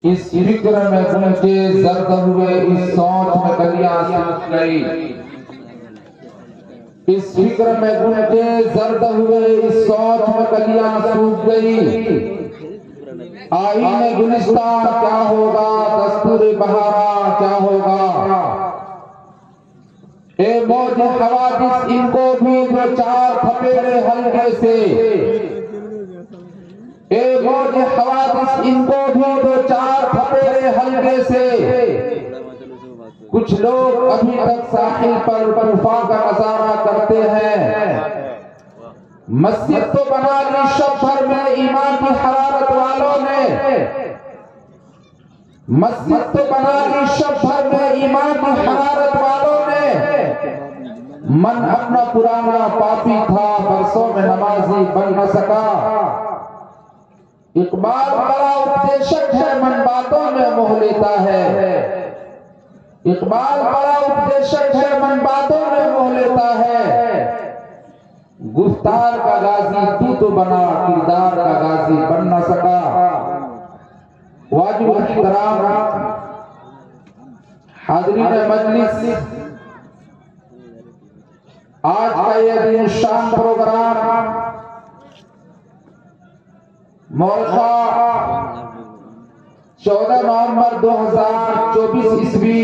اس فکر میں گونجے زرد ہوئے اس سوچ میں کلیاں سوکھ گئی، اس فکر میں گونجے زرد ہوئے اس سوچ میں کلیاں سوکھ گئی، آئین گلستان کیا ہوگا، دستور بہارا کیا ہوگا، اے موج حوادث ان کو بھی دو چار تھپیڑے حلقے سے، اے موج حوادث ان کو بھی دو چار تھپیڑے حلقے سے، کچھ لوگ ابھی تک ساحل پر طوفان کا نظارہ کرتے ہیں، مسجد تو بنا لی شب بھر میں ایمان کی حرارت والوں نے، مسجد تو بنا لی شب بھر میں ایمان کی حرارت والوں نے، من اپنا پرانا پاپی تھا برسوں میں نمازی بن نہ سکا، اقبال بڑا اپدیشک ہے من باتوں میں موہ لیتا ہے، اقبال بڑا اپدیشک ہے من باتوں میں موہ لیتا ہے، گفتار کا غازی تو بنا کردار کا غازی بن نہ سکا، واجب احترام حاضرین مجلس، آج کا یہ دن شان پروگرام مورخہ 14 نومبر 2024 عیسوی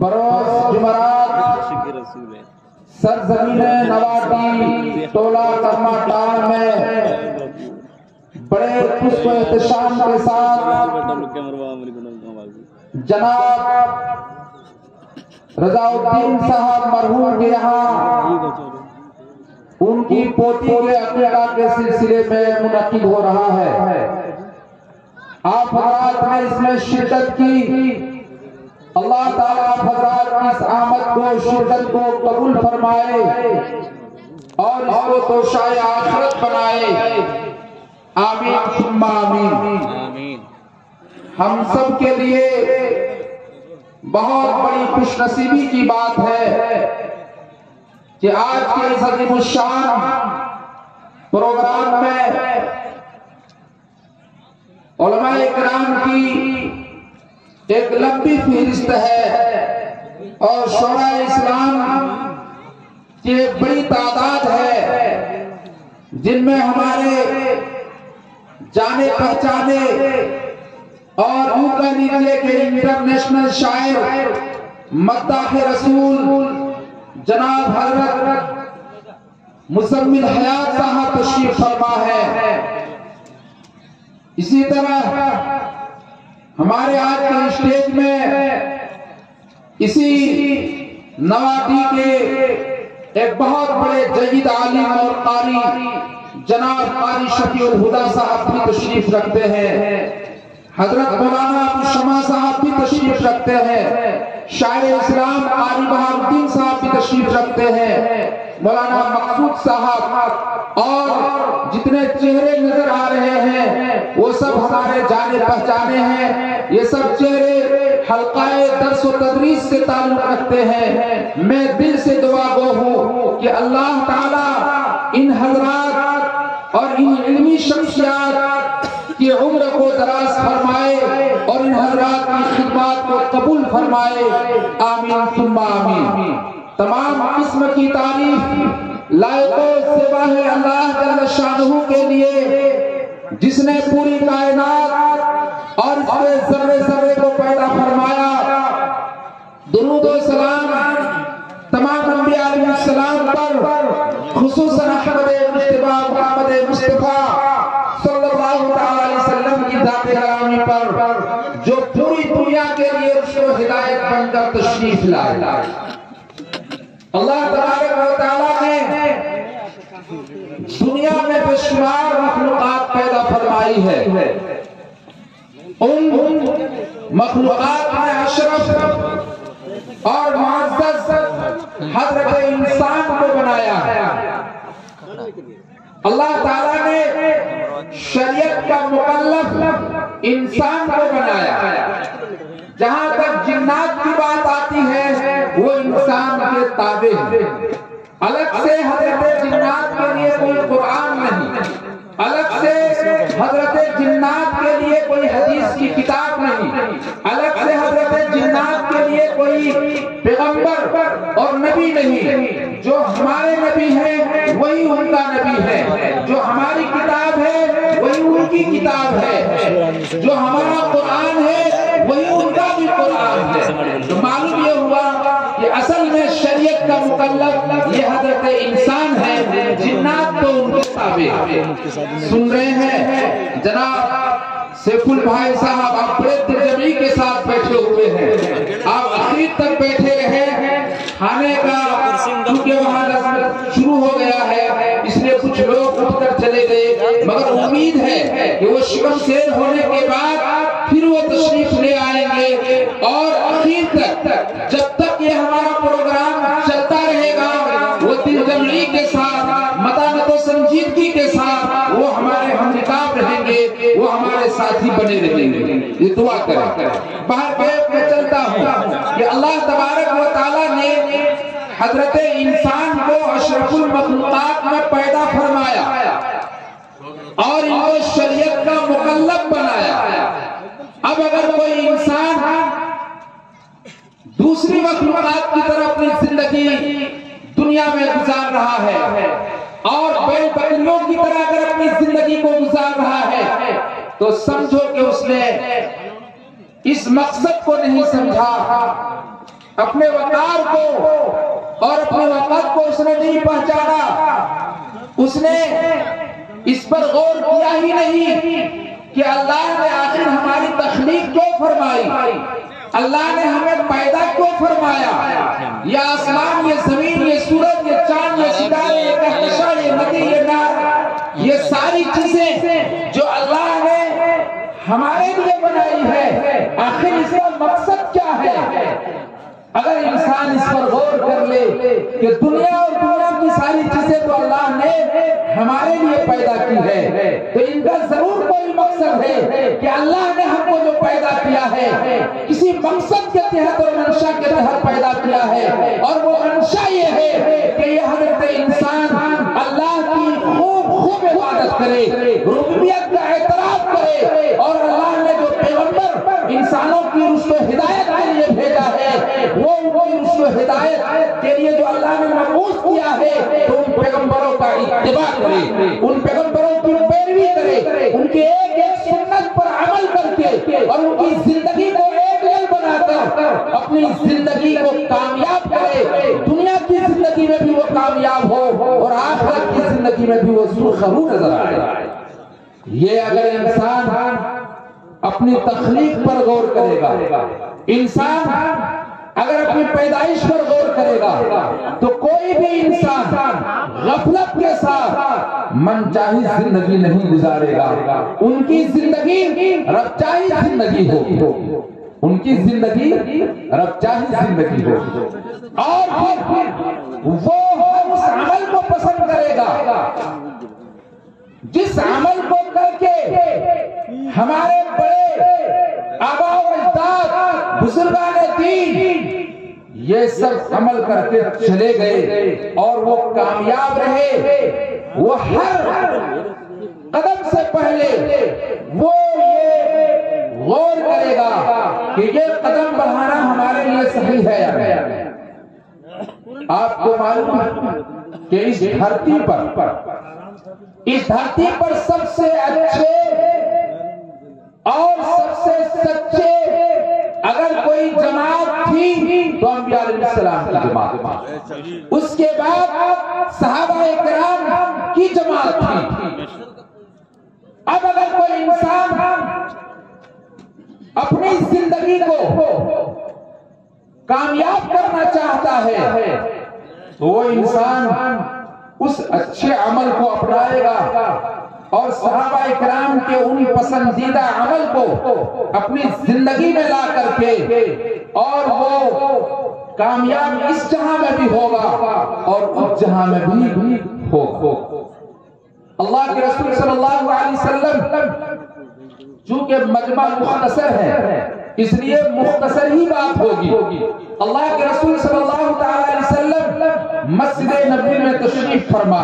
بروز جمعرات سرزمین نواٹی ٹولہ کرماٹان میں بڑے پشت و احتشام کے ساتھ جناب رضا الدین صاحب مرحوم کے یہاں ان کی پوتی کے عقیقہ کے سلسلے میں منعقد ہو رہا ہے، آپ حضرات نے اس میں شرکت کی، اللہ تعالیٰ آپ حضرات کی اس آمد کو شرکت کو قبول فرمائے اور اس کو توشائے آخرت بنائے، آمین ثم آمین۔ ہم سب کے لیے بہت بڑی خوش نصیبی کی بات ہے کہ آج کے اس عظیم الشان پروگرام میں علماء اکرام کی ایک لمبی فہرست ہے اور شورا اسلام کی ایک بڑی تعداد ہے، جن میں ہمارے جانے پہچانے اور یوں کہہ لیجیے کہ انٹرنیشنل شاعر مداح رسول جناب حضرت مزمل حیات صاحب تشریف فرما ہے، اسی طرح ہمارے آج کے اسٹیج میں اسی نواٹی کے ایک بہت بڑے جید عالم اور قاری جناب قاری شفیع الہدیٰ صاحب بھی تشریف رکھتے ہیں، حضرت مولانا ابوالشمع صاحب بھی تشریف رکھتے ہیں، شاعر اسلام قاری بہار الدین صاحب بھی تشریف رکھتے ہیں، مولانا مقصود صاحب، اور جتنے چہرے نظر آ رہے ہیں وہ سب ہمارے جانے پہچانے ہیں، یہ سب چہرے حلقہ درس و تدریس سے تعلق رکھتے ہیں۔ میں دل سے دعا گو ہوں کہ اللہ تعالی ان حضرات اور ان علمی شخصیات کی عمر کو دراز فرمائے اور ان حضرات کی خدمات کو قبول فرمائے، آمین ثم آمین۔ تمام قسم کی تعریف لائق و سوا ہے اللہ جل شانہ کے لیے، جس نے پوری کائنات اور اس کے ذرے ذرے کو پیدا فرمایا۔ درود و سلام تمام انبیاء علیہ السلام پر، خصوصاً احمد مجتبیٰ محمد مصطفیٰ صلی اللہ علیہ وسلم کی ذات گرامی پر، جو پوری دنیا کے لیے رشد و ہدایت بن کر تشریف لائے۔ اللہ تبارک و تعالیٰ نے دنیا میں بے شمار مخلوقات پیدا فرمائی ہے، ان مخلوقات میں اشرف اور معزز حضرت انسان کو بنایا ہے۔ اللہ تعالیٰ نے شریعت کا مکلف انسان کو بنایا، جہاں تک جنات کی بات آتی ہے وہ انسان کے تابع ہے، الگ سے حضرت جنات کے لیے کوئی قرآن نہیں، الگ سے حضرت جنات کے لیے کوئی اس کی کتاب نہیں، الگ سے حضرت جنات کے لیے کوئی پیغمبر اور نبی نہیں، جو ہمارے نبی ہیں وہی ان کا نبی ہے، جو ہماری کتاب ہے وہی ان کی کتاب ہے، جو ہمارا قرآن ہے وہی ان کا بھی قرآن ہے۔ تو معلوم یہ ہوا کہ اصل میں شریعت کا مکلف یہ حضرت انسان ہے، جنات تو ان کے تابع۔ سن رہے ہیں جناب سیف البھائی صاحب، آپ بڑے ترجمے کے ساتھ بیٹھے ہوئے ہیں، آپ آخر تک بیٹھے رہے، کھانے کا کیونکہ وہاں شروع ہو گیا ہے اس لیے کچھ لوگ اٹھ کر چلے گئے، مگر امید ہے کہ وہ شکم سیر ہونے کے بعد پھر وہ تشریف لے آئیں گے، اور آخر تک جب تک یہ ہمارا پروگرام چلتا رہے گا وہ دل جمعی کے ساتھ، متانت و سنجیدگی کے ساتھ وہ ہمارے ہم رکاب رہیں گے، وہ ہمارے ساتھی بنے رہیں گے۔ یہ دعا کریں۔ باہر بیٹھ میں چلتا ہوں کہ اللہ تبارک و تعالیٰ نے حضرت انسان کو اشرف المخلوقات میں پیدا فرمایا اور ان کو شریعت کا مکلف بنایا۔ اب اگر کوئی انسان دوسری مخلوقات کی طرح اپنی زندگی دنیا میں گزار رہا ہے اور بیل بکریوں کی طرح اگر اپنی زندگی کو گزار رہا ہے تو سمجھو کہ اس نے اس مقصد کو نہیں سمجھا، اپنے وقار کو اور اپنے وقت کو اس نے نہیں پہچانا، اس نے اس پر غور کیا ہی نہیں کہ اللہ نے آخر ہماری تخلیق کیوں فرمائی، اللہ نے ہمیں پیدا کیوں فرمایا، یہ آسمان، یہ زمین، یہ سورج، یہ چاند، یہ ستارے، یہ کہکشاں، یہ ندی، یہ نہر، یہ ساری چیزیں جو اللہ نے ہمارے لیے بنائی ہے، آخر اس کا مقصد کیا ہے؟ اگر انسان اس پر غور کر لے کہ دنیا اور دنیا کی ساری چیزیں تو اللہ نے ہمارے لیے پیدا کی ہے، تو ان کا ضرور کوئی مقصد ہے کہ اللہ نے ہم کو جو پیدا کیا ہے کسی مقصد کے تحت اور منشا کے تحت پیدا کیا ہے، اور وہ منشا یہ ہے کہ یہ حضرت انسان اللہ کی خوب عبادت کرے، ربوبیت کا اعتراف کرے، اور اللہ نے جو پیغمبر انسانوں کی رشد و ہدایت کے لیے بھیجا ہے وہ رشد و ہدایت کے لیے جو اللہ نے مبعوث کیا ہے تو ان پیغمبروں کا اتباع کرے، ان پیغمبروں کی پیروی کرے، ان کی ایک ایک سنت پر عمل کر کے اور ان کی زندگی کو ایک لیل بنا کر اپنی زندگی کو کامیاب کرے، دنیا کی زندگی میں بھی وہ کامیاب ہو اور آخرت کی زندگی میں بھی وہ سرخرو نظر آئے۔ یہ اگر انسان اپنی تخلیق پر غور کرے گا، انسان اگر اپنی پیدائش پر غور کرے گا تو کوئی بھی انسان غفلت کے ساتھ من چاہی زندگی نہیں گزارے گا، ان کی زندگی رب چاہی زندگی ہو، ان کی زندگی رب چاہی زندگی ہو، اور پھر وہ اس عمل کو پسند کرے گا جس عمل کو کر کے ہمارے بڑے آباء و اجداد بزرگان دین یہ سب عمل کرتے چلے گئے اور وہ کامیاب رہے، وہ ہر قدم سے پہلے وہ یہ غور کرے گا کہ یہ قدم بڑھانا ہمارے لیے صحیح ہے یا نہیں۔ آپ کو معلوم ہے کہ اس دھرتی پر سب سے اچھے اور سب سے سچے اگر کوئی جماعت تھی تو انبیاء علیہ السلام کی جماعت، اس کے بعد صحابہ کرام کی جماعت تھی۔ اب اگر کوئی انسان اپنی زندگی کو کامیاب کرنا چاہتا ہے تو وہ انسان اس اچھے عمل کو اپنائے گا اور صحابہ کرام کے ان پسندیدہ عمل کو اپنی زندگی میں لا کر کے اور وہ کامیاب اس جہاں میں بھی ہوگا اور اس جہاں میں بھی ہوگا۔ اللہ کے رسول صلی اللہ علیہ وسلم چونکہ مجمع مختصر ہے اس لیے مختصر ہی بات ہوگی۔ اللہ کے رسول صلی اللہ علیہ وسلم مسجد نبوی میں تشریف فرما،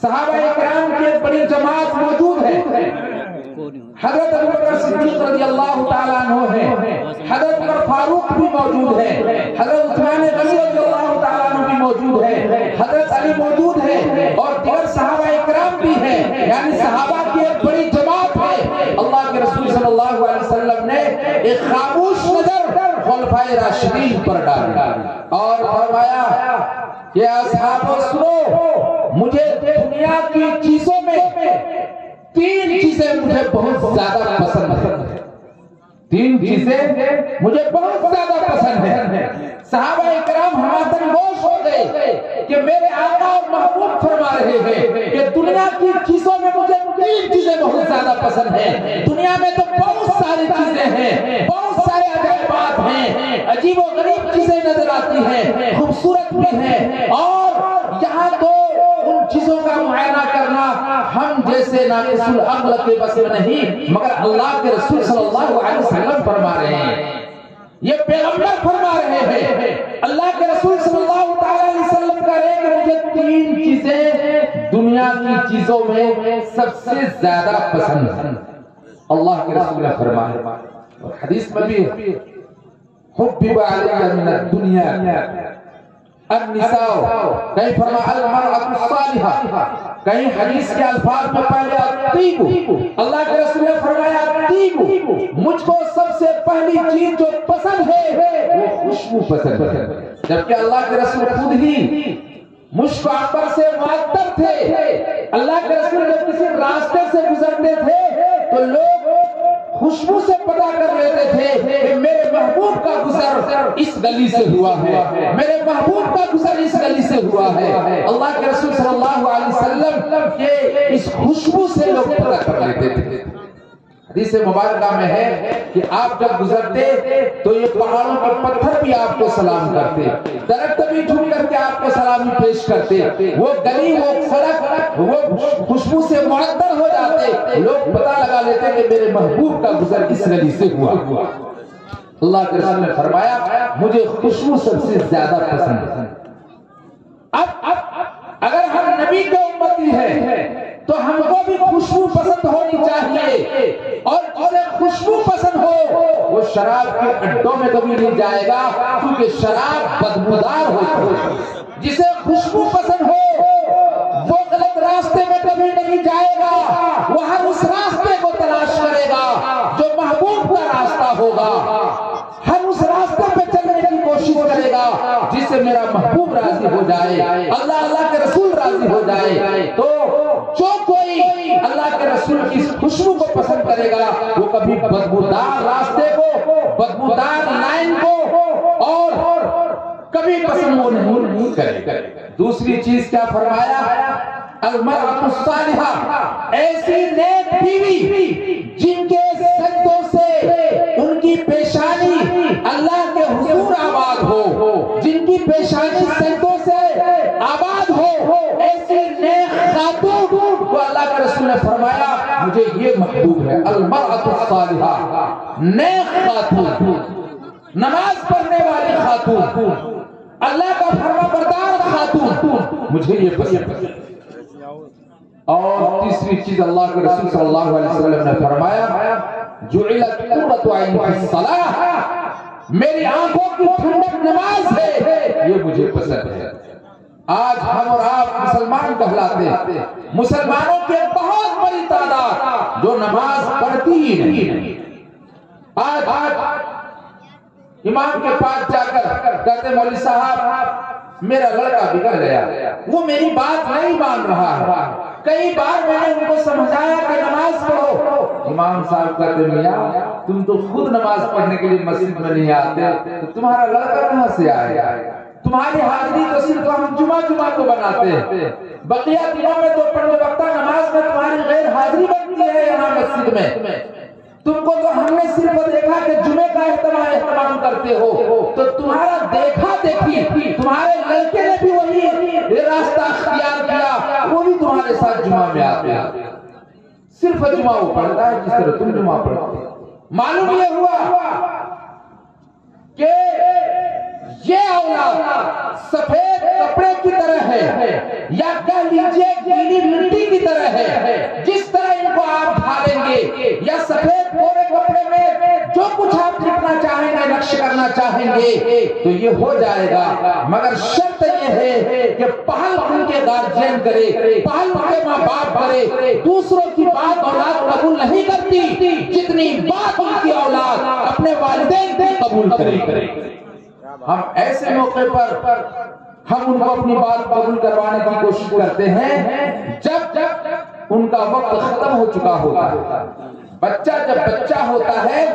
صحابہ کرام کی ایک بڑی جماعت موجود ہے، حضرت ابوبکر صدیق رضی اللہ تعالیٰ عنہ ہیں، حضرت عمر فاروق بھی موجود ہیں، حضرت عثمان غنی رضی اللہ تعالیٰ عنہ بھی موجود ہیں، حضرت علی موجود ہیں، اور دیگر صحابہ اکرام بھی ہیں، یعنی صحابہ کی ایک بڑی جماعت ہے۔ اللہ کے رسول صلی اللہ علیہ وسلم نے ایک خاموش نظر خلفائے راشدین پر ڈالی اور فرمایا کہ اصحابو سنو، مجھے دنیا کی چیزوں میں تین چیزیں مجھے بہت زیادہ پسند ہیں، تین چیزیں مجھے بہت زیادہ پسند ہیں۔ صحابہ اکرام ہماتن گوش ہو گئے کہ میرے آقا اور محبوب فرما رہے ہیں کہ دنیا کی چیزوں میں مجھے تین چیزیں بہت زیادہ پسند ہیں۔ دنیا میں تو بہت ساری چیزیں ہیں، بہت سارے عجائبات ہیں، عجیب و غریب چیزیں نظر آتی ہیں، خوبصورت بھی ہیں، اور یہاں تو ان چیزوں کا معائنہ کرنا ہم جیسے ناقص العقل کے بس میں نہیں، مگر اللہ کے رسول صلی اللہ علیہ وسلم فرما رہے ہیں، یہ پیغمبر فرما رہے ہیں، اللہ کے رسول صلی اللہ علیہ وسلم کا رہے کہ مجھے تین چیزیں دنیا کی چیزوں میں سب سے زیادہ پسند ہیں۔ اللہ کے رسول نے فرمایا، اور حدیث میں بھی حبب علی من الدنیا النساء، کہیں فرمایا المرأة الصالحہ، کہیں حدیث کے الفاظ میں پہلے الطیب، اللہ کے رسول نے فرمایا الطیب، مجھ کو سب سے پہلی چیز جو پسند ہے وہ خوشبو پسند ہے، جبکہ اللہ کے رسول خود ہی مشک عنبر سے معطر تھے۔ اللہ کے رسول جب کسی راستے سے گزرتے تھے تو لوگ خوشبو سے پتہ کر لیتے تھے کہ میرے محبوب کا گزر اس گلی سے ہوا ہے، میرے محبوب کا گزر اس گلی سے ہوا ہے۔ اللہ کے رسول صلی اللہ علیہ وسلم کے اس خوشبو سے لوگ پتہ کر لیتے تھے۔ حدیث مبارکہ میں ہے کہ آپ جب گزرتے تو یہ پہاڑوں کے پتھر بھی آپ کو سلام کرتے، درخت بھی جھک کر کے آپ کو سلامی پیش کرتے، وہ گلی وہ سڑک وہ خوشبو سے معطر ہو جاتے، لوگ پتہ لگا لیتے کہ میرے محبوب کا گزر اس گلی سے ہوا۔ اللہ کے رسول نے فرمایا مجھے خوشبو سب سے زیادہ پسند ہے۔ اب اگر ہم نبی کے امتی ہیں تو ہم کو بھی خوشبو پسند ہونی چاہیے، اور جسے خوشبو پسند ہو وہ شراب کے اڈوں میں کبھی نہیں جائے گا، کیونکہ شراب بدبودار ہوتی ہے۔ جسے خوشبو پسند ہو وہ غلط راستے میں کبھی نہیں جائے گا، وہ ہر اس راستے کو تلاش کرے گا جو محبوب کا راستہ ہوگا، ہر اس راستے پہ چلنے کی کوشش کرے گا جس سے میرا محبوب راضی ہو جائے، اللہ کے رسول راضی ہو جائے۔ تو جو کوئی اللہ کے رسول کی خوشبو کو پسند کرے گا وہ کبھی بدبودار راستے کو، بدبودار لائن کو اور کبھی پسند وہ نہیں کرے گا۔ دوسری چیز کیا فرمایا؟ المرأة الصالحہ، ایسی نیک بیوی جن کے سجدوں سے ان کی پیشانی اللہ کے حضور آباد ہو، جن کی پیشانی سجدوں سے آباد ہو، ایسی نیک خاتون کو اللہ کے رسول نے فرمایا مجھے یہ محبوب ہے۔ المرأة الصالحہ، نیک خاتون، نماز پڑھنے والی خاتون، اللہ کا فرما بردار خاتون، مجھے یہ پسند ہے۔ اور تیسری چیز اللہ کے رسول صلی اللہ علیہ وسلم نے فرمایا جعلت قرۃ عین فی الصلاۃ، میری آنکھوں کی ٹھنڈک نماز ہے، یہ مجھے پسند ہے۔ آج ہم اور آپ مسلمان کہلاتے ہیں، مسلمانوں کے بہت بڑی تعداد جو نماز پڑھتی ہی نہیں۔ آج امام کے پاس جا کر کہتے مولوی صاحب میرا لڑکا بگڑ گیا، وہ میری بات نہیں مان رہا ہے، کئی بار میں نے ان کو سمجھایا کہ نماز پڑھو، امام صاحب کہتے میاں تم تو خود نماز پڑھنے کے لیے مسجد میں نہیں آتے تو تمہارا لڑکا کہاں سے آئے؟ تمہاری حاضری تو صرف ہم جمعہ کو بناتے ہیں، بقیہ دنوں میں تو پڑھنے وقتہ نماز میں تمہاری غیر حاضری بنتی ہے یہاں مسجد میں، تم کو تو ہم نے صرف دیکھا کہ جمعے کا اہتمام کرتے ہو، تو تمہارا دیکھا دیکھی تمہارے لڑکے نے بھی وہی راستہ اختیار کیا، وہ بھی تمہارے ساتھ جمعہ میں آتے ہیں، صرف جمعہ وہ پڑھتا ہے جس طرح تم جمعہ پڑھتے۔ معلوم یہ ہوا کہ یہ اولاد سفید کپڑے کی طرح ہے یا کہہ لیجئے گیلی مٹی کی طرح ہے، جس طرح ان کو آپ ڈھالیں گے یا سفید کورے کپڑے میں جو کچھ آپ لکھنا چاہیں گے، نقش کرنا چاہیں گے تو یہ ہو جائے گا، مگر شرط یہ ہے کہ پہل ان کے گارجین کرے، پہل ان کے ماں باپ کرے۔ دوسروں کی بات اولاد قبول نہیں کرتی جتنی بات ان کی اولاد اپنے والدین کی قبول کرے۔ ہم ایسے موقع پر ہم ان کو اپنی بات قبول کروانے کی کوشش کرتے ہیں جب ان کا وقت ختم ہو چکا ہوتا ہے۔ بچہ جب بچہ ہوتا ہے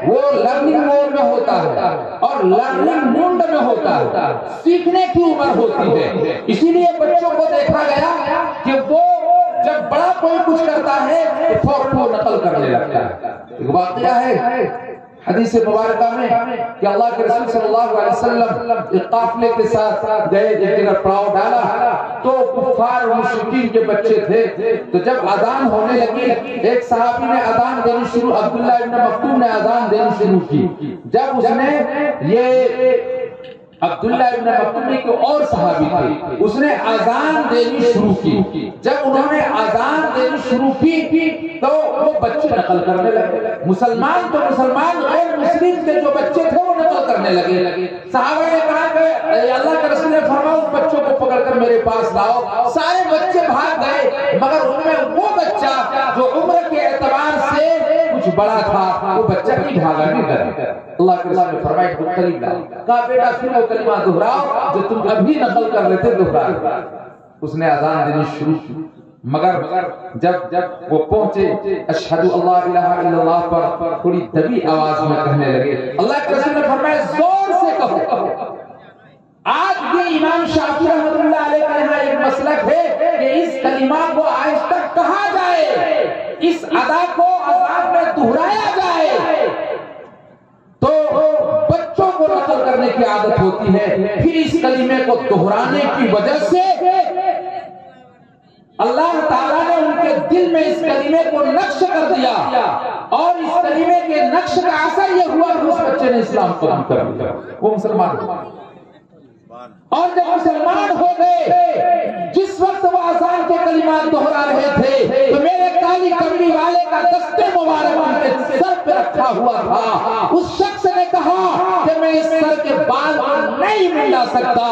وہ لرننگ موڈ میں ہوتا ہے اور لرننگ موڈ میں ہوتا ہے، سیکھنے کی عمر ہوتی ہے۔ اسی لیے بچوں کو دیکھا گیا کہ وہ جب بڑا کوئی کچھ کرتا ہے تو فوراً وہ نقل کرنے لگتا ہے۔ ایک واقعہ ہے حدیث مبارکہ میں کہ اللہ کے رسول صلی اللہ علیہ وسلم ایک قافلے کے ساتھ گئے، ایک جگہ پڑاؤ ڈالا تو کفار و مشرکین کے بچے تھے، تو جب اذان ہونے لگی ایک صحابی نے اذان دینی شروع، عبداللہ ابن مکتوم نے اذان دینی شروع کی۔ جب اس نے یہ عبداللہ ابن مکتوم کے اور صحابی تھے، اس نے اذان دینی شروع کی۔ جب انہوں نے اذان دینی شروع کی تو وہ بچے نقل کرنے لگے، مسلمان تو مسلمان، غیر مسلم کے جو بچے تھے وہ نقل کرنے لگے۔ صحابہ نے کہا کہ اللہ کے رسول نے فرمایا ان بچوں کو پکڑ کر میرے پاس لاؤ۔ سارے بچے بھاگ گئے مگر ان میں وہ بچہ جو عمر کے اعتبار سے کچھ بڑا تھا وہ بچہ نہیں بھاگا، نہیں ڈرا۔ اللہ کے رسول نے فرمایا کہ قریب لاؤ، کہا بیٹا پھر وہ کلمہ دہراؤ جو تم ابھی نقل کر لیتے دہراؤ۔ اس نے اذان دینی شروع کی، مگر جب وہ پہنچے اشہدو اللہ الہ الا اللہ پر تھوڑی دبی آواز میں کہنے لگے۔ اللہ کے رسول نے فرمایا زور سے کہو۔ آج بھی امام شافعی رحمۃ اللہ علیہ کا یہاں ایک مسلک ہے کہ اس کلمہ کو آہستہ کہا جائے، اس ادا کو اذان میں دہرایا جائے تو بچوں کو نقل کرنے کی عادت ہوتی ہے۔ پھر اس کلمے کو دہرانے کی وجہ سے اللہ تعالیٰ نے ان کے دل میں اس کلمے کو نقش کر دیا اور اس کلمے کے نقش کا اثر یہ ہوا کہ اس بچے نے اسلام قبول کر لیا، وہ مسلمان ہوا۔ اور جب مسلمان ہو گئے، جس وقت وہ اذان کے کلمات دہرا رہے تھے تو میرے کالی کملی والے کا دستے مبارک ان کے سر پہ رکھا ہوا تھا۔ اس شخص نے کہا کہ میں اس سر کے بال کو نہیں منڈا سکتا۔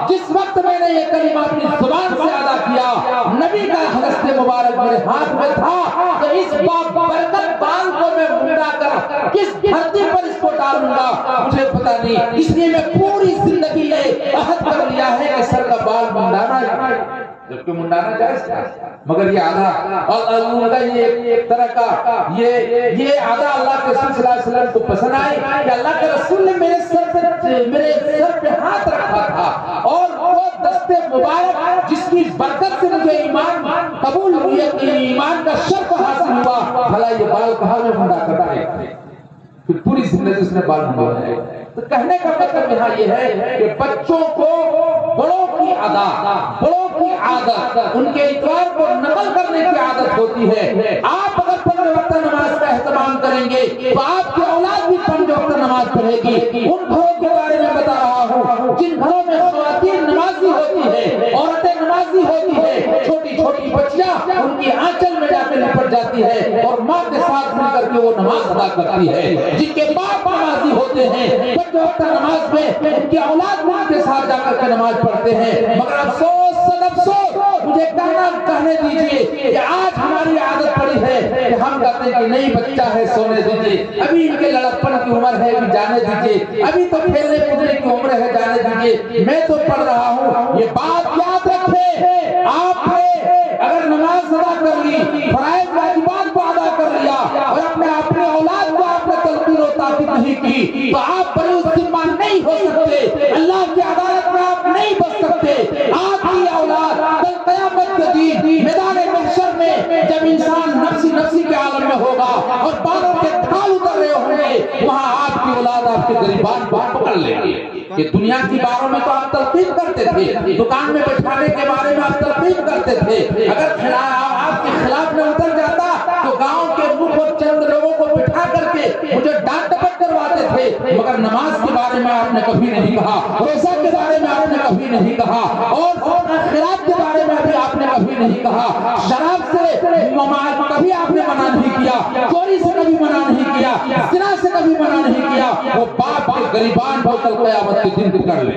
جس وقت میں نے یہ کلمہ اپنی زبان سے ادا کیا، نبی کا دستے مبارک میرے ہاتھ میں تھا کہ اس بابرکت بال کو میں منڈا کر کس دھرتی پر اس کو ڈالوں گا مجھے پتا نہیں، اس لیے میں پوری زندگی عہد کر لیا ہے کہ سر کا بال منڈانا ہے، جبکہ منڈانا جائز تھا، مگر یہ آدھا اور یہ ایک طرح کا یہ آدھا اللہ کے رسول صلی اللہ علیہ وسلم کو پسند آئی کہ اللہ کے رسول نے میرے سر پہ ہاتھ رکھا تھا اور وہ دستے مبارک جس کی برکت سے مجھے ایمان قبول ہوئی ہے، کہ ایمان کا شرف حاصل ہوا، بھلا یہ بال کہاں میں منڈا کرتا ہے؟ پھر پوری زندگی اس نے بال منڈایا ہے۔ تو کہنے کا مطلب یہاں یہ ہے کہ بچوں کو بڑوں کی ادا، بڑوں کی عادت، ان کے اتوار کو نقل کرنے کی عادت ہوتی ہے۔ آپ اگر 5 وقت نماز کا اہتمام کریں گے تو آپ کی اولاد بھی 5 وقت نماز پڑھے گی۔ ان گھروں کے بارے میں بتا رہا ہوں جن گھروں میں خواتین نمازی ہوتی ہے، عورتیں نمازی ہوتی ہے، چھوٹی چھوٹی بچیاں ان کی آنچل میں جا کے لپٹ جاتی ہے اور ماں کے ساتھ مل کر کے وہ نماز ادا کرتی ہے، جن کے باپ نمازی ہوتے ہیں وقت نماز میں ان کی اولاد ماں کے ساتھ جا کر کے نماز پڑھتے ہیں۔ مگر افسوس صد افسوس، مجھے کہنے دیجئے کہ آج ہماری عادت پڑی ہے کہ ہم کہتے ہیں کہ نہیں بچہ ہے سونے دیجئے، ابھی ان کے لڑکپن کی عمر ہے ابھی جانے دیجئے، ابھی تو کھیلنے کودنے کی عمر ہے جانے دیجئے، میں تو پڑھ رہا ہوں۔ یہ بات یاد رکھے، آپ نے اگر نماز ادا کر لی، فرائض واجبات کو ادا کر لیا اور اپنے اولاد کو آپ نے تلقین و تاکید نہیں کی تو آپ بڑے مسلمان نہیں ہو سکتے، اللہ کی عدالت میں آپ نہیں بچ سکتے۔ آپ کی اولاد کل قیامت کے دن میدان محشر میں جب انسان نفسی کے عالم میں ہوگا اور بالوں کے تھال اتر رہے ہوں گے، وہاں آپ کی اولاد آپ کے گریبان کو پکڑ لے گی کہ دنیا کی باروں میں تو آپ تلقین کرتے تھے، دکان میں بٹھانے کے بارے میں آپ تلقین کرتے تھے، اگر آپ کے خلاف میں اتر جاتا تو گاؤں کے مکھ اور چند لوگوں کو بٹھا کر کے مجھے ڈانٹ ڈپٹ کرواتے تھے تھے مگر نماز کے بارے میں آپ نے کبھی نہیں کہا، روزہ کے بارے میں آپ نے کبھی نہیں کہا، اور خیرات کے بارے میں بھی آپ نے کبھی نہیں کہا، شراب سے کبھی آپ نے منع نہیں کیا، چوری سے کبھی منع نہیں کیا، زنا سے کبھی منع نہیں کیا۔ وہ باپ کے غریبان کو کل قیامت کے دن کر لے۔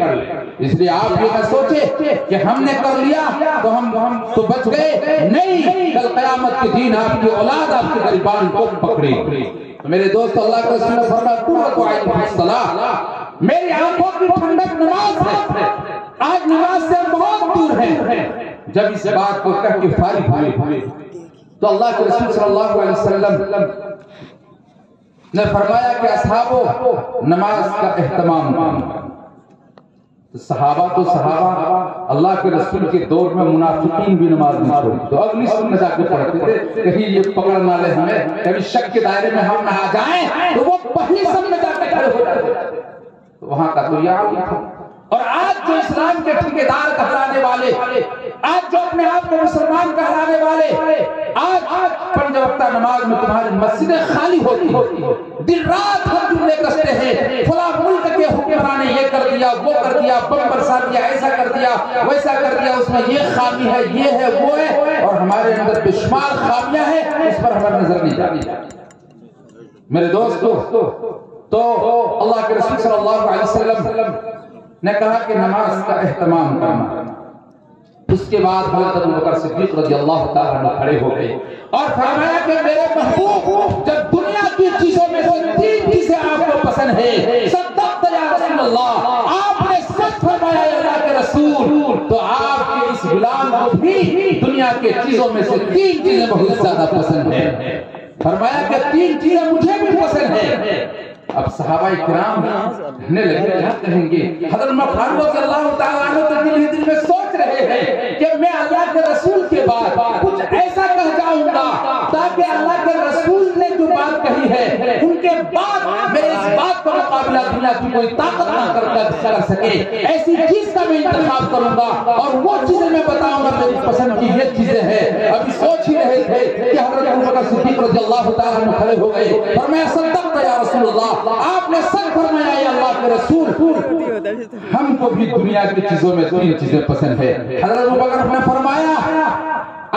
اس لیے آپ یہ نہ سوچے کہ ہم نے کر لیا تو ہم تو بچ گئے، نہیں، کل قیامت کے دن آپ کی اولاد آپ کے غریبان کو پکڑے۔ تو میرے دوست، اللہ کے رسول نے فرمایا قرۃ عین فی الصلاۃ، میری آنکھوں کی ٹھنڈک نماز ہے۔ آج نماز سے بہت دور ہے۔ جب اس بات کو کہہ کے فارغ ہوئے تو اللہ کے رسول صلی اللہ علیہ وسلم نے فرمایا کہ اصحابو نماز کا اہتمام کریں۔ صحابہ تو صحابہ، اللہ کے رسول کے دور میں منافقین بھی نماز نہیں چھوڑی، تو اگلی صف میں جا کے پڑھتے تھے، کہیں یہ پکڑ نہ لے ہمیں، کبھی شک کے دائرے میں ہم نہ آ جائیں، تو وہ پہلی صف میں جا کے کھڑے ہو جاتے تھے۔ وہاں کا تو یاد تھا۔ اور آج جو اسلام کے ٹھیکیدار کہلانے والے، آج جو اپنے آپ کو مسلمان کہلانے والے، آج پنج وقتہ نماز میں تمہاری مسجدیں خالی ہوتی، دن رات ہم جملے کستے ہیں، فلاں ملک کے حکمران نے یہ کر دیا، وہ کر دیا، بم برسا دیا، ایسا کر دیا، ویسا کر دیا، اس میں یہ خامی ہے، یہ ہے، وہ ہے، اور ہمارے اندر بے شمار خامیاں ہیں، اس پر ہمیں نظر نہیں جاتی۔ میرے دوستو، تو اللہ کے رسول صلی اللہ علیہ وسلم نے کہا کہ نماز کا اہتمام کرنا۔ اس کے بعد حضرت ابوبکر صدیق رضی اللہ تعالیٰ عنہ کھڑے ہو گئے اور فرمایا کہ میرے محبوب، جب دنیا کی چیزوں میں سے تین چیزیں آپ کو پسند ہے، صدقت یا رسول اللہ، آپ نے سچ فرمایا اللہ کے رسول، تو آپ کے اس غلام کو بھی دنیا کے چیزوں میں سے تین چیزیں بہت زیادہ پسند ہیں۔ فرمایا کہ تین چیزیں مجھے بھی پسند ہیں۔ اب صحابہ کرام کہنے لگے کیا کہیں گے؟ حضرت عمر فاروق رضی اللہ تعالیٰ عنہ تو دل میں سوچ رہے ہیں کہ میں اللہ کے رسول کے بعد کچھ ایسا کہہ جاؤں گا تاکہ اللہ کے رسول نے جو بات کہی ہے ان کے بعد میرے اس بات کا مقابلہ دنیا کی کوئی طاقت نہ کر سکے، ایسی چیز کا میں انتخاب کروں گا اور وہ چیزیں میں بتاؤں گا میری پسند کی یہ چیزیں ہیں۔ ابھی سوچ ہی رہے تھے کہ حضرت ابوبکر صدیق رضی اللہ تعالیٰ عنہ کھڑے ہو گئے، فرمایا صدقت یا رسول اللہ، آپ نے سچ فرمایا اے اللہ کے رسول، ہم کو بھی دنیا کی چیزوں میں تین چیزیں پسند ہے۔ حضرت ابوبکر نے فرمایا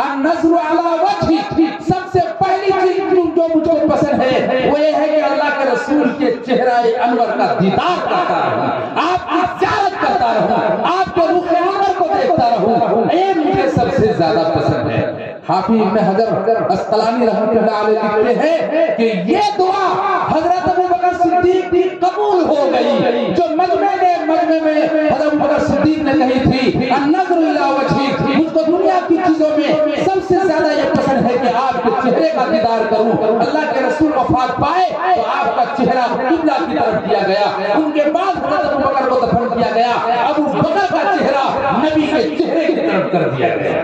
النظر علی وجہ، سب سے پہلی چیز جو مجھے پسند ہے وہ یہ ہے کہ اللہ کے رسول کے چہرہ انور کا دیدار کرتا رہوں، آپ کی زیارت کرتا رہوں، آپ کے رخ انور کو دیکھتا رہوں، یہ مجھے سب سے زیادہ پسند ہے۔ حافظ ابن حجر عسقلانی رحمۃ اللہ علیہ لکھتے ہیں کہ یہ دعا حضرت ابوبکر صدیق کی قبول ہو گئی جو مجمع میں حضرت ابوبکر صدیق نے کہی تھی النظر الی وجہک، مجھ کو دنیا کی چیزوں میں سب سے زیادہ یہ پسند ہے کہ آپ کے چہرے کا دیدار کروں۔ اللہ کے رسول وفات پائے تو آپ کا چہرہ قبلہ کی طرف کیا گیا، ان کے بعد حضرت ابوبکر کو دفن کیا گیا، ابوبکر کا چہرہ نبی کے چہرے کی طرف کر دیا گیا۔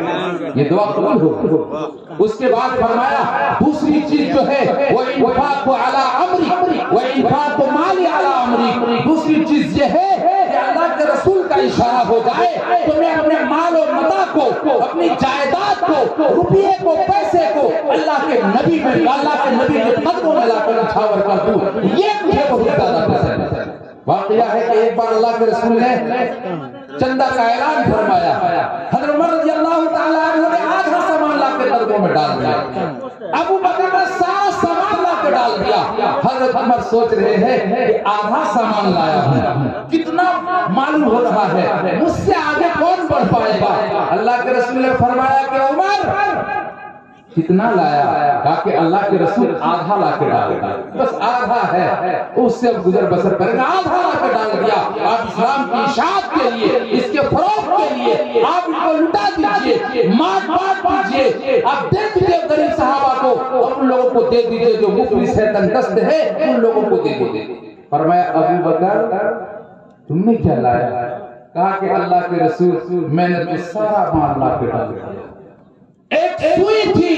یہ دعا قبول ہو۔ اس کے بعد فرمایا دوسری چیز جو ہے وہ انفاق علی امری و انفاق مال علی امری، دوسری چیز یہ ہے کہ اللہ کے رسول کا اشارہ ہو جائے تو میں اپنے مال و متاع کو، اپنی جائیداد کو، روپیے کو، پیسے کو اللہ کے نبی میں، اللہ کے نبی کے قدموں میں لا کر نچھاور کر دوں، یہ مجھے بہت زیادہ پسند ہے۔ واقعہ ہے کہ ایک بار اللہ کے رسول نے چندہ کا اعلان فرمایا، حضرت عمر رضی اللہ تعالیٰ عنہ نے آدھا سامان لا کے قدموں میں ڈال دیا، ابو بکر نے سارا سامان لا کے ڈال دیا۔ حضرت عمر سوچ رہے ہیں کہ آدھا سامان لایا ہوں، کتنا معلوم ہو رہا ہے، مجھ سے آگے کون بڑھ پائے گا؟ اللہ کے رسول نے فرمایا کہ عمر کتنا لایا؟ کہا کہ اللہ کے رسول آدھا لا کے ڈال دیا، بس آدھا ہے، اس سے اب گزر بسر کریں گے، آدھا لا کے ڈال دیا۔ آپ اسلام کی اشاعت کے لیے، اس کے فروغ کے لیے آپ ان کو لٹا دیجئے، مات بات دیجئے، آپ دے دیجئے غریب صحابہ کو اور ان لوگوں کو دے دیجئے جو مفلس ہے، تنگست ہے، ان لوگوں کو دے دیجئے۔ فرمایا ابو بکر تم نے کیا لایا؟ کہا کہ اللہ کے رسول میں نے تو سارا مال لا کے ڈال دیا۔ ایک سوئی تھی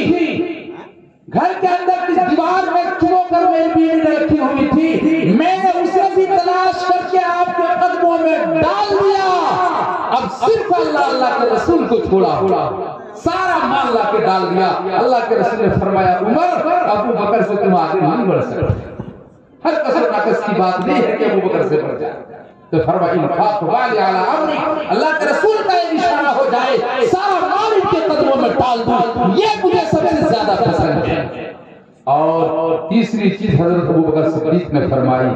گھر کے اندر اس دیوار میں چھپو کر میری بیوی نے رکھی ہوئی تھی، میں نے اسے بھی تلاش کر کے آپ کے قدموں میں ڈال دیا، اب صرف اللہ کے رسول کو چھوڑا، سارا مال لا کے ڈال دیا۔ اللہ کے رسول نے فرمایا عمر ابو بکر سے تم آگے نہیں بڑھ سکتے، ہر کسر نہ ناقص کی بات نہیں ہے کہ ابو بکر سے بڑھ جائے. تو فرمایا انفاق والی علی امری، اللہ کے رسول کا یہ اشارہ ہو جائے سارا مال ان کے قدموں میں ڈال دوں، یہ مجھے سب سے زیادہ پسند ہے. اور تیسری چیز حضرت ابو بکر صدیق نے فرمایا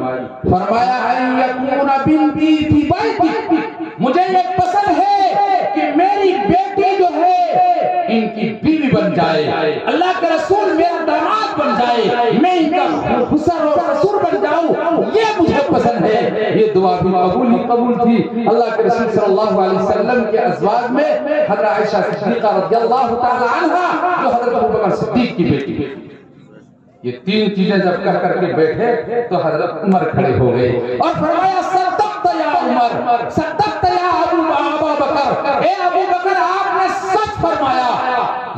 ان یکون بنتی فی بیتی، مجھے یہ پسند ہے کہ میری بیٹی جو ہے ان کی بیوی بن جائے، اللہ کے رسول میرا داماد بن جائے، میں ان کا خسر اور سسر بن جاؤں، یہ مجھے پسند ہے. یہ دعا بھی قبول تھی. اللہ کے رسول صلی اللہ علیہ وسلم کے ازواج میں حضرت عائشہ صدیقہ رضی اللہ تعالی عنہا جو حضرت ابو بکر صدیق کی بیٹی ہے. یہ تین چیزیں جب کہہ کر کے بیٹھے تو حضرت عمر کھڑے ہو گئے اور فرمایا صدقت یا عمر، صدقت یا ابو بکر، اے ابو بکر آپ نے سچ فرمایا.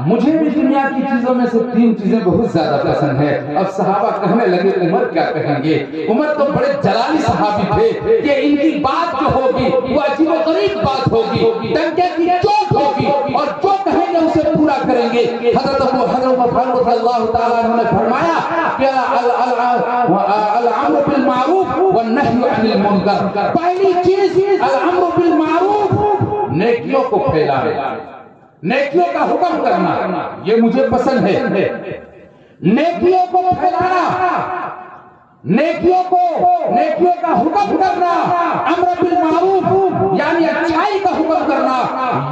مجھے بھی دنیا کی چیزوں میں سے تین چیزیں بہت زیادہ پسند ہے. اب صحابہ کہنے لگے عمر کیا کہیں گے؟ عمر تو بڑے جلالی صحابی تھے کہ ان کی بات جو ہوگی وہ عجیب و غریب بات ہوگی، ڈنکے کی چوٹ ہوگی اور جو کہیں گے اسے پورا کریں گے. حضرت فاروق رضی اللہ تعالیٰ عنہ نے فرمایا کہ الامر بالمعروف والنہی عن المنکر، پہلی چیز الامر بالمعروف، نیکیوں کو پھیلانا، نیکیوں کا حکم کرنا، یہ مجھے پسند ہے. نیکیوں کو پھیلانا، نیکیوں کا حکم کرنا، امر بالمعروف یعنی اچھائی کا حکم کرنا،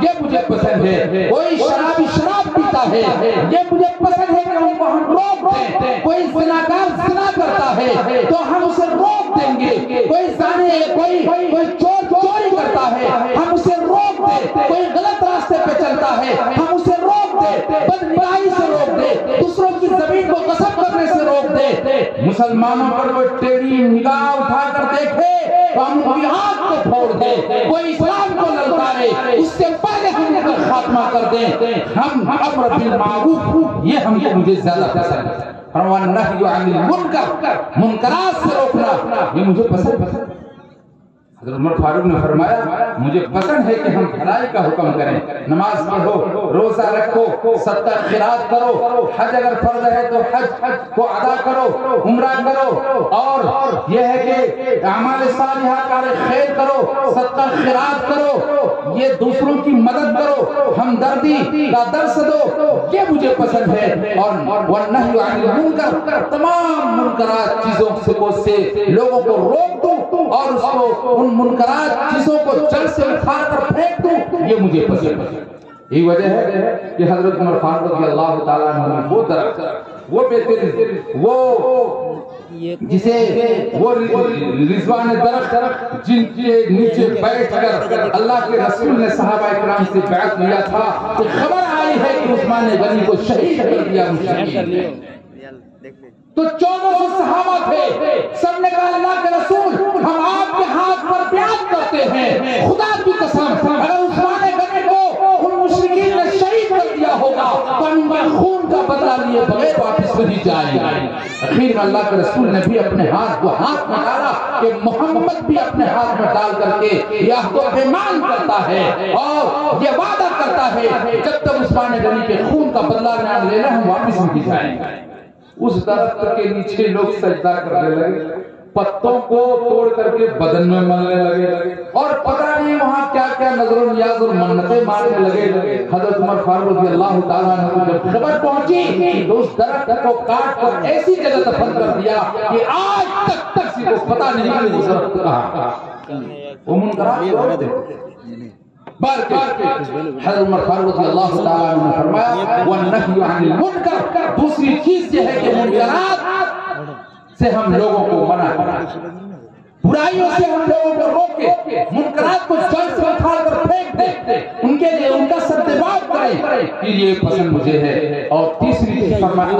یہ مجھے پسند ہے. کوئی شرابی شراب پیتا ہے، یہ مجھے پسند ہے کہ ان کو ہم روک دیں. کوئی زناکار زنا کرتا ہے تو ہم اسے روک دیں گے. کوئی زانی، کوئی چور چوری کرتا ہے ہم اسے روک دیں. کوئی غلط راستے پہ چلتا ہے ہم اسے روک دیں، بدنیائی سے روک دیں، دوسروں کی زمین کو غصب کرنے سے روک دیں. مسلمانوں پر کوئی ٹیڑھی نگاہ اٹھا کر دیکھے تو ہم ان کی آنکھ کو پھوڑ دیں. کوئی اسلام کو للکارے اس سے پہلے ہم ان کا خاتمہ کر دیں. ہم امر بالمعروف، یہ مجھے زیادہ پسند ہے. والنہی عن المنکر، منکرات سے روکنا، یہ مجھے پسند. حضرت عمر فاروق نے فرمایا مجھے پسند ہے کہ ہم بھلائی کا حکم کریں، نماز پڑھو، روزہ رکھو، صدقہ خیرات کرو، حج اگر فرض ہے تو حج کو ادا کرو، عمرہ کرو، اور یہ ہے کہ اعمال صالحہ کار خیر کرو، صدقہ خیرات کرو، یہ دوسروں کی مدد کرو، ہمدردی کا درس دو، یہ مجھے پسند ہے. اور والنہی عن المنکر، تمام منکرات چیزوں سے لوگوں کو روک دو اور اس کو ان منکرات چیزوں کو جڑ سے اٹھا کر پھینک دوں، یہ مجھے پسند ہے. یہی وجہ ہے کہ حضرت عمر فاروق رضی اللہ تعالیٰ عنہ وہ درخت، وہ بہترین، وہ جسے وہ رضوان درخت جن کے نیچے بیٹھ کر اللہ کے رسول نے صحابہ اکرام سے بیعت لیا تھا، تو خبر آئی ہے کہ عثمان غنی کو شہید کر دیا مشرکین نے. تو 1400 صحابہ تھے، سب نے کہا اللہ کے رسول ہم آپ کے ہاتھ پر بیعت کرتے ہیں، خدا کی قسم اگر عثمان غنی کو ان مشرکین نے شہید کر دیا ہوگا تو ان کا خون کا بدلہ لیے بغیر واپس نہیں جائیں گے. اخیر میں اللہ کے رسول نے بھی اپنے ہاتھ کو ہاتھ میں ڈالا کہ محمد بھی اپنے ہاتھ میں ڈال کر کے یہ عہد و پیمان کرتا ہے اور یہ وعدہ کرتا ہے جب تک عثمان غنی کے خون کا بدلہ نہ لینا ہم واپس نہیں جائیں گے. اس درخت کے نیچے لوگ سجدہ کرنے لگے، پتوں کو توڑ کر کے بدن میں ملنے لگے اور پتہ نہیں وہاں کیا کیا نظر و نیاز اور منتیں مارنے لگے. حضرت عمر فاروق رضی اللہ تعالیٰ عنہ کو جب خبر پہنچی تو اس درخت کو کاٹ کر ایسی جگہ دفن کر دیا کہ آج تک کسی کو پتہ نہیں کہ وہ درخت کہاں. وہ منکرات حضرت عمر فاروق رضی اللہ تعالیٰ عنہ نے فرمایا والنہی عن المنکر، دوسری چیز یہ ہے کہ منکرات سے ہم لوگوں کو منع کریں، برائیوں سے ہم لوگوں کو روکے، منکرات کو جڑ سے اٹھا کر پھینک دیں، ان کے لیے ان کا سدباب کریں، کہ یہ پسند مجھے ہے. اور تیسری چیز فرمایا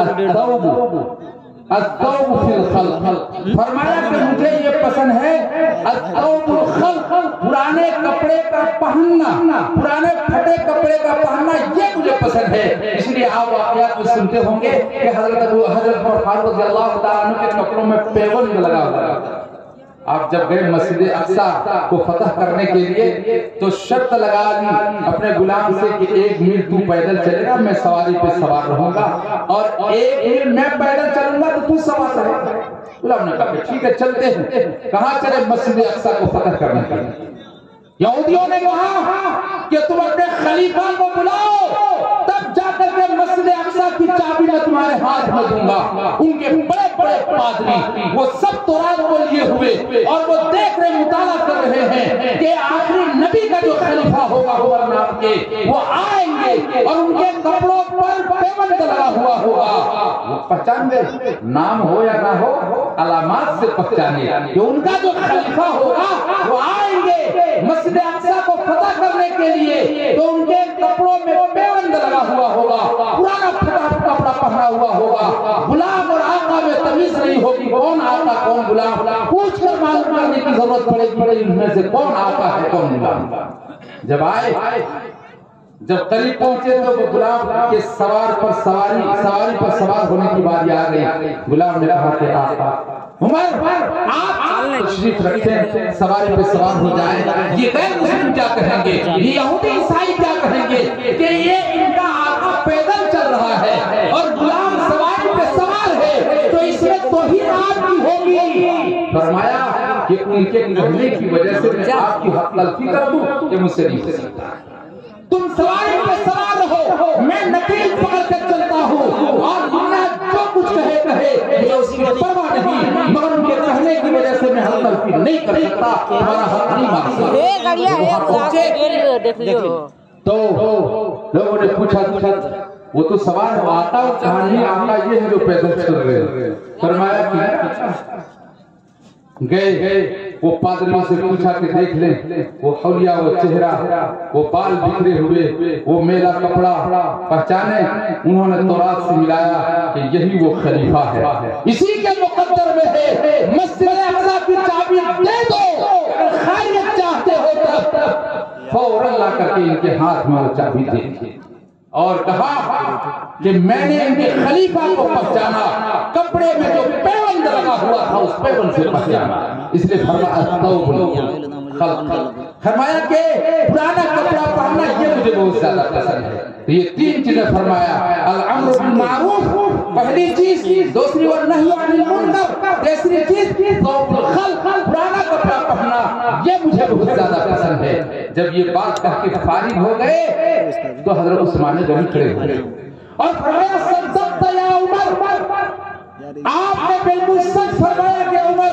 الثوب فی الخلق، فرمایا کہ مجھے یہ پسند ہے الثوب الخلق، پرانے کپڑے کا پہننا، پرانے پھٹے کپڑے کا پہننا، یہ مجھے پسند ہے. اس لیے آپ واقعات میں سنتے ہوں گے کہ حضرت عمر فاروق رضی اللہ تعالیٰ عنہ کے کپڑوں میں پیون لگا ہوا ہے. آپ جب گئے مسجد اقصی کو فتح کرنے کے لیے تو شرط لگا دی اپنے غلام سے کہ 1 میل تو پیدل چلے گا، میں سواری پہ سوار رہوں گا، اور 1 میل میں پیدل چلوں گا تو سوار رہے گا۔ غلام نے کہا کہ ٹھیک ہے چلتے ہیں۔ کہاں چلے؟ مسجد اقصی کو فتح کرنے کے لیے۔ یہودیوں نے کہا کہ تم اپنے خلیفہ کو بلاؤ، تب جا کر کے مسجد اقصی کی چابی میں تمہارے ہاتھ میں دوں گا۔ ان کے بڑے بڑے پادری وہ سب تورات کو لیے ہوئے اور وہ دیکھ رہے، مطالعہ کر رہے ہیں کہ آخری نبی کا جو خلیفہ ہوگا نام کے وہ آئیں گے اور ان کے کپڑوں پر پیوند لگا ہوا ہوگا۔ وہ پہچان گئے، نام ہو یا نہ ہو علامات سے پہچانے کہ ان کا جو خلیفہ ہوگا وہ آئیں گے مسجد اقصی کو فتح کرنے کے لیے، تو ان کے کپڑوں میں پیوند لگا ہوا ہوگا، پرانا پھٹا کپڑا پہنا ہوا ہوگا، غلام اور آقا میں تمیز نہیں ہوگی، کون آقا کون غلام، پوچھ کر معلوم کرنے کی ضرورت پڑے گی ان میں سے کون آقا ہے کون غلام۔ جب آئے، جب قریب پہنچے تو وہ غلام کے سواری پر سوار ہونے کی باری آ گئی۔ غلام نے کہا کہ آقا عمر آپ تشریف رکھیں، سواری پہ سوار ہو جائیں۔ یہ غیر مسلم کیا کہیں گے، یہ یہودی عیسائی کیا کہیں گے کہ یہ ان کا آقا پیدل چل رہا ہے اور غلام سواری پہ سوار ہے، تو اس میں توہین آپ کی ہوگی۔ فرمایا کہ ان کے کہنے کی وجہ سے میں آپ کی حق تلفی کر دوں، یہ مجھ سے نہیں ہو سکتا۔ تم سواری پہ سوار ہو، میں نکیل پکڑ کر چلتا ہوں اور دنیا جو کچھ کہے یہ اس کی پرواہ نہیں، مگر ان کے کہنے کی وجہ سے میں حق تلفی نہیں کر سکتا، ہمارا حق نہیں مانگ سکتا۔ تو لوگوں نے پوچھا وہ تو سوار ہو آتا ہو، کہانی آتا یہ ہے جو پیدل چل رہے۔ فرمایا کہ گئے وہ پادریوں سے پوچھا کہ دیکھ لیں وہ حلیہ، وہ چہرہ، وہ بال بکھرے ہوئے، وہ میلا کپڑا پہچانے؟ انہوں نے تورات سے ملایا کہ یہی وہ خلیفہ ہے، اسی کے مقدر میں ہے۔ مسجد اقصی کی چابی دے دو، اگر خیریت چاہتے ہو تب فوراً لا کر کے ان کے ہاتھ میں وہ چابی دے دی اور کہا کہ میں نے ان کے خلیفہ کو پہچانا، کپڑے میں جو پیوند لگا ہوا تھا اس پیوند سے پہچانا، اس لیے فرمایا کہ پرانا کپڑا پہننا یہ مجھے بہت زیادہ پسند ہے۔ یہ 3 چیزیں فرمایا، الامر بالمعروف پہلی چیز، دوسری والنہی عن المنکر تیسری چیز، ذوق الخلق پرانا کپڑا پہننا یہ مجھے بہت زیادہ پسند ہے۔ جب یہ بات کہہ کے فارغ ہو گئے تو حضرت عثمان غنی کھڑے ہوئے اور فرمایا صدقت یا عمر، آپ نے بالکل سچ فرمایا کہ عمر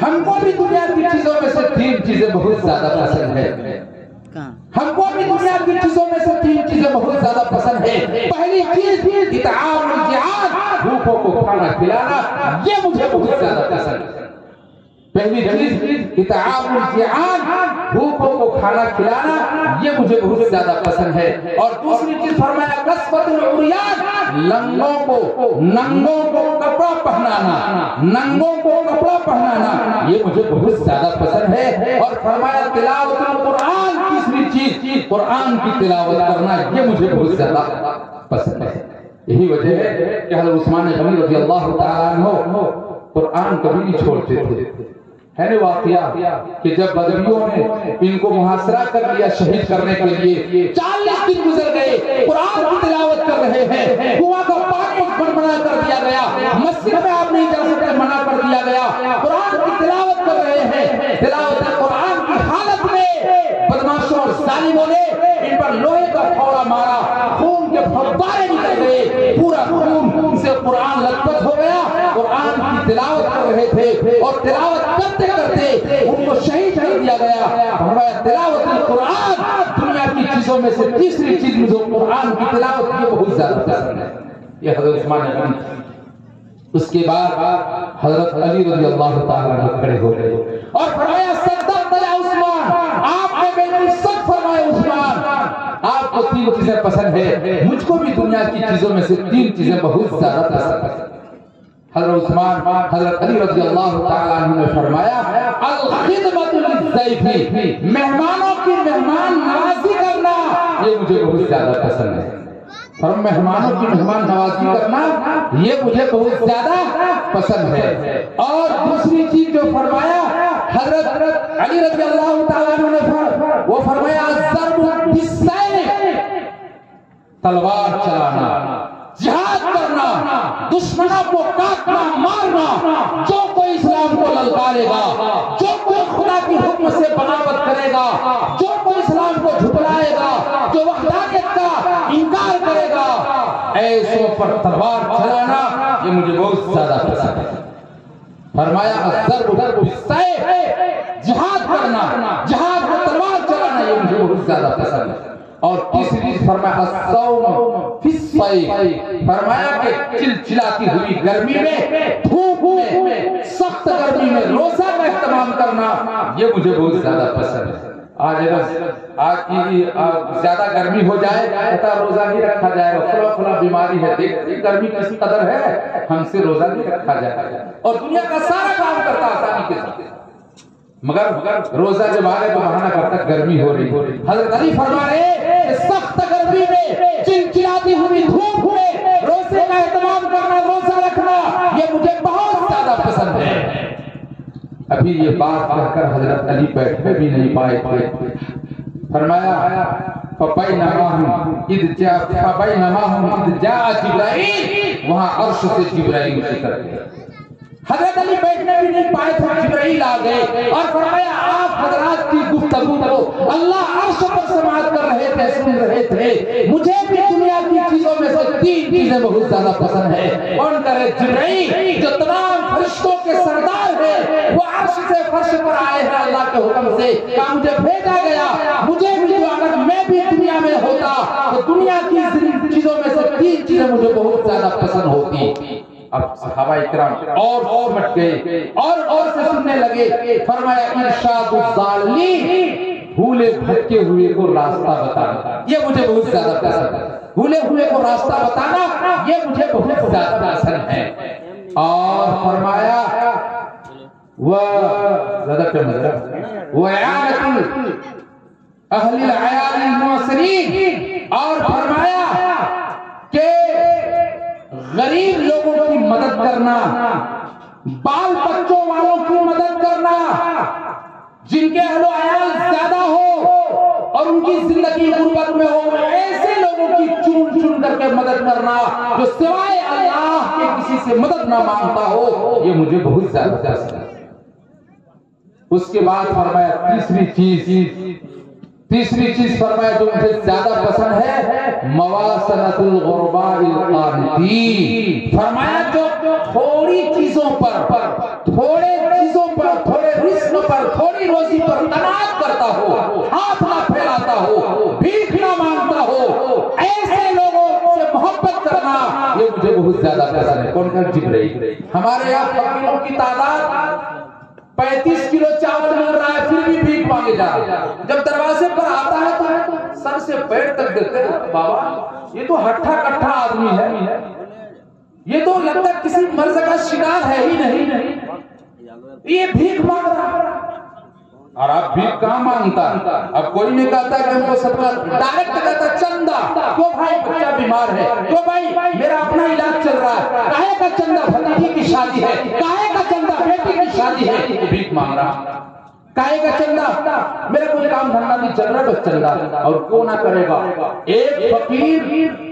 ہم کو بھی دنیا کی چیزوں میں سے 3 چیزیں بہت زیادہ پسند ہے، ہم کو بھی دنیا کی چیزوں میں سے 3 چیزیں بہت زیادہ پسند ہے۔ پہلی چیز اطعام الجیعان، بھوکوں کو کھانا کھلانا یہ مجھے بہت زیادہ پسند ہے۔ پہلی چیز اطعام الجیعان، بھوکوں کو کھانا کھلانا یہ مجھے بہت زیادہ پسند ہے، اور دوسری چیز فرمایا کسوۃ العریان، ننگوں کو کپڑا پہنانا یہ مجھے بہت زیادہ پسند ہے، اور فرمایا تلاوت القرآن، تیسری چیز قرآن کی تلاوت کرنا یہ مجھے بہت زیادہ پسند ہے۔ یہی وجہ ہے کہ حضرت عثمان غنی رضی اللہ تعالیٰ عنہ قرآن کبھی نہیں چھوڑتے تھے۔ ہے نا واقعہ کہ جب بدریوں نے ان کو محاصرہ کر لیا شہید کرنے کے لیے، 40 دن گزر گئے، قرآن کی تلاوت کر رہے ہیں، کنواں کا پانی منع کر دیا گیا، مسجد میں آپ نہیں جا سکتے منع کر دیا گیا، قرآن کی تلاوت کر رہے ہیں۔ تلاوت قرآن کی حالت میں بدماشوں اور ظالموں نے ان پر لوہے کا پھوڑا مارا، خون کے فوارے نکل گئے، پورا خون سے قرآن لطمت ہو گیا۔ قرآن کی تلاوت کر رہے تھے اور تلاوت کرتے کرتے ان کو شہید کر دیا گیا۔ فرمایا تلاوت القرآن دنیا کی چیزوں میں سے تیسری چیز مجھے قرآن کی تلاوت یہ بہت زیادہ پسند ہے۔ یہ حضرت عثمان غنی۔ اس کے بعد حضرت علی رضی اللہ تعالیٰ عنہ کھڑے ہو گئے اور فرمایا صدقت یا عثمان، آپ نے بالکل سچ فرمایا عثمان، آپ کو 3 چیزیں پسند ہے، مجھ کو بھی دنیا کی چیزوں میں سے 3 چیزیں بہت زیادہ پسند ہے۔ حضرت عثمان حضرت علی رضی اللہ تعالیٰ عنہ نے فرمایا الخدمت للضیف، مہمانوں کی مہمان نوازی کرنا یہ مجھے بہت زیادہ پسند ہے، اور مہمانوں کی مہمان نوازی کرنا یہ مجھے بہت زیادہ پسند ہے۔ اور دوسری چیز جو فرمایا حضرت علی رضی اللہ تعالیٰ عنہ نے وہ فرمایا الضرب بالسیف، تلوار چلانا، جہاد کرنا، دشمنوں کو کاٹنا مارنا، جو کوئی اسلام کو للکارے گا، جو کوئی خدا کی حکم سے بغاوت کرے گا، جو کوئی اسلام کو جھٹلائے گا، جو وحدانیت کا انکار کرے گا، ایسوں پر تلوار چلانا یہ مجھے بہت زیادہ پسند ہے۔ فرمایا الضرب بالسیف، جہاد کرنا، جہاد میں تلوار چلانا یہ مجھے بہت زیادہ پسند ہے۔ اور تیسری چیز فرمایا الصوم فی الصیف، فرمایا کہ چلچلاتی ہوئی گرمی میں، دھوپ میں، سخت گرمی میں روزہ کا اہتمام کرنا یہ مجھے بہت زیادہ پسند ہے۔ آج کی زیادہ گرمی ہو جائے کہتا روزہ نہیں رکھا جائے گا، فلاں بیماری ہے، دیکھ گرمی کسی قدر ہے، ہم سے روزہ نہیں رکھا جائے گا، اور دنیا کا سارا کام کرتا آسانی کے ساتھ، مگر روزہ جب آئے تو بہانہ کرتا گرمی ہو رہی۔ حضرت علی فرما رہے کہ سخت گرمی میں، چلچلاتی ہوئی دھوپ میں روزے کا اہتمام کرنا، روزہ رکھنا یہ مجھے بہت زیادہ پسند ہے۔ ابھی یہ بات کہہ کر حضرت علی بیٹھے بھی نہیں پائے تھے، فرمایا فَبَيْنَمَا هُمْ إِذْ جَاءَ جِبْرَائِیل، وہاں عرش سے جبرائیل اتر گئے۔ حضرت علی بیٹھنے بھی نہیں پائے تھے، جبرائیل آ گئے اور فرمایا آپ حضرات کی گفتگو کو اللہ عرش پر سماعت کر رہے تھے، سن رہے تھے، مجھے بھی دنیا کی چیزوں میں سے 3 چیزیں بہت زیادہ پسند ہے۔ کون کرے؟ جبرائیل جو تمام فرشتوں کے سردار ہے، وہ عرش سے فرش پر آئے ہیں اللہ کے حکم سے، کہ مجھے بھیجا گیا، مجھے بھی جو اگر میں بھی دنیا میں ہوتا تو دنیا کی چیزوں میں سے 3 چیزیں مجھے بہت زیادہ پسند ہوتی۔ اب صحابہ اکرام اور مٹ گئے اور سے سننے لگے۔ فرمایا ارشاد الضالین، بھولے بھٹکے ہوئے کو راستہ بتانا یہ مجھے بہت زیادہ پسند ہے، بھولے ہوئے کو راستہ بتانا یہ مجھے بہت زیادہ پسند ہے۔ اور فرمایا وَإِعَانَةُ أَهْلِ الْعَيَالِ الْمُعْسِرِينَ، اور فرمایا کہ غریب لوگوں کی مدد کرنا، بال بچوں والوں کی مدد کرنا، جن کے اہل و عیال زیادہ ہو اور ان کی زندگی غربت میں ہو، ایسے لوگوں کی چن کر کے مدد کرنا جو سوائے اللہ کے کسی سے مدد نہ مانگتا ہو، یہ مجھے بہت زیادہ پسند ہے۔ اس کے بعد فرمایا تیسری چیز فرمایا جو مجھے زیادہ پسند ہے مواسنۃ الغرباء القانتین، فرمایا جو تھوڑی چیزوں پر، تھوڑے رزق پر، تھوڑی روزی پر قناعت کرتا ہو، ہاتھ نہ پھیلاتا ہو، بھیک نہ مانگتا ہو، ایسے لوگوں سے محبت کرنا یہ مجھے بہت زیادہ پسند ہے۔ کون کر؟ جبرائیل۔ ہمارے یہاں فقیروں کی تعداد 35 کلو چاول مل رہا ہے، پھر بھی بھیک مانگے جا رہے ہیں۔ جب دروازے پر آتا ہے تو سر سے پیر تک دیتے ہیں، بابا یہ تو ہٹھا کٹھا آدمی ہے، یہ تو لگتا ہے کسی مرض کا شکار ہے ہی نہیں، یہ بھیک مانگ رہا ہے۔ اور آپ بھیک کہاں مانگتا؟ اب کوئی نہیں کہتا کہ ہم کو سب کا ڈائریکٹ کہتا چندہ، کیوں بھائی بچہ بیمار ہے، کیوں بھائی میرا اپنا علاج چل رہا ہے، کاہے کا چندہ؟ بھتیجی کی شادی ہے، کاہے کا چندہ؟ بیٹی کی شادی ہے، وہ بھیک مانگ رہا۔ کاہے کا چندہ؟ میرا کوئی کام دھندا نہیں چل رہا، بس چندہ، اور کیوں نہ کرے گا؟ ایک فقیر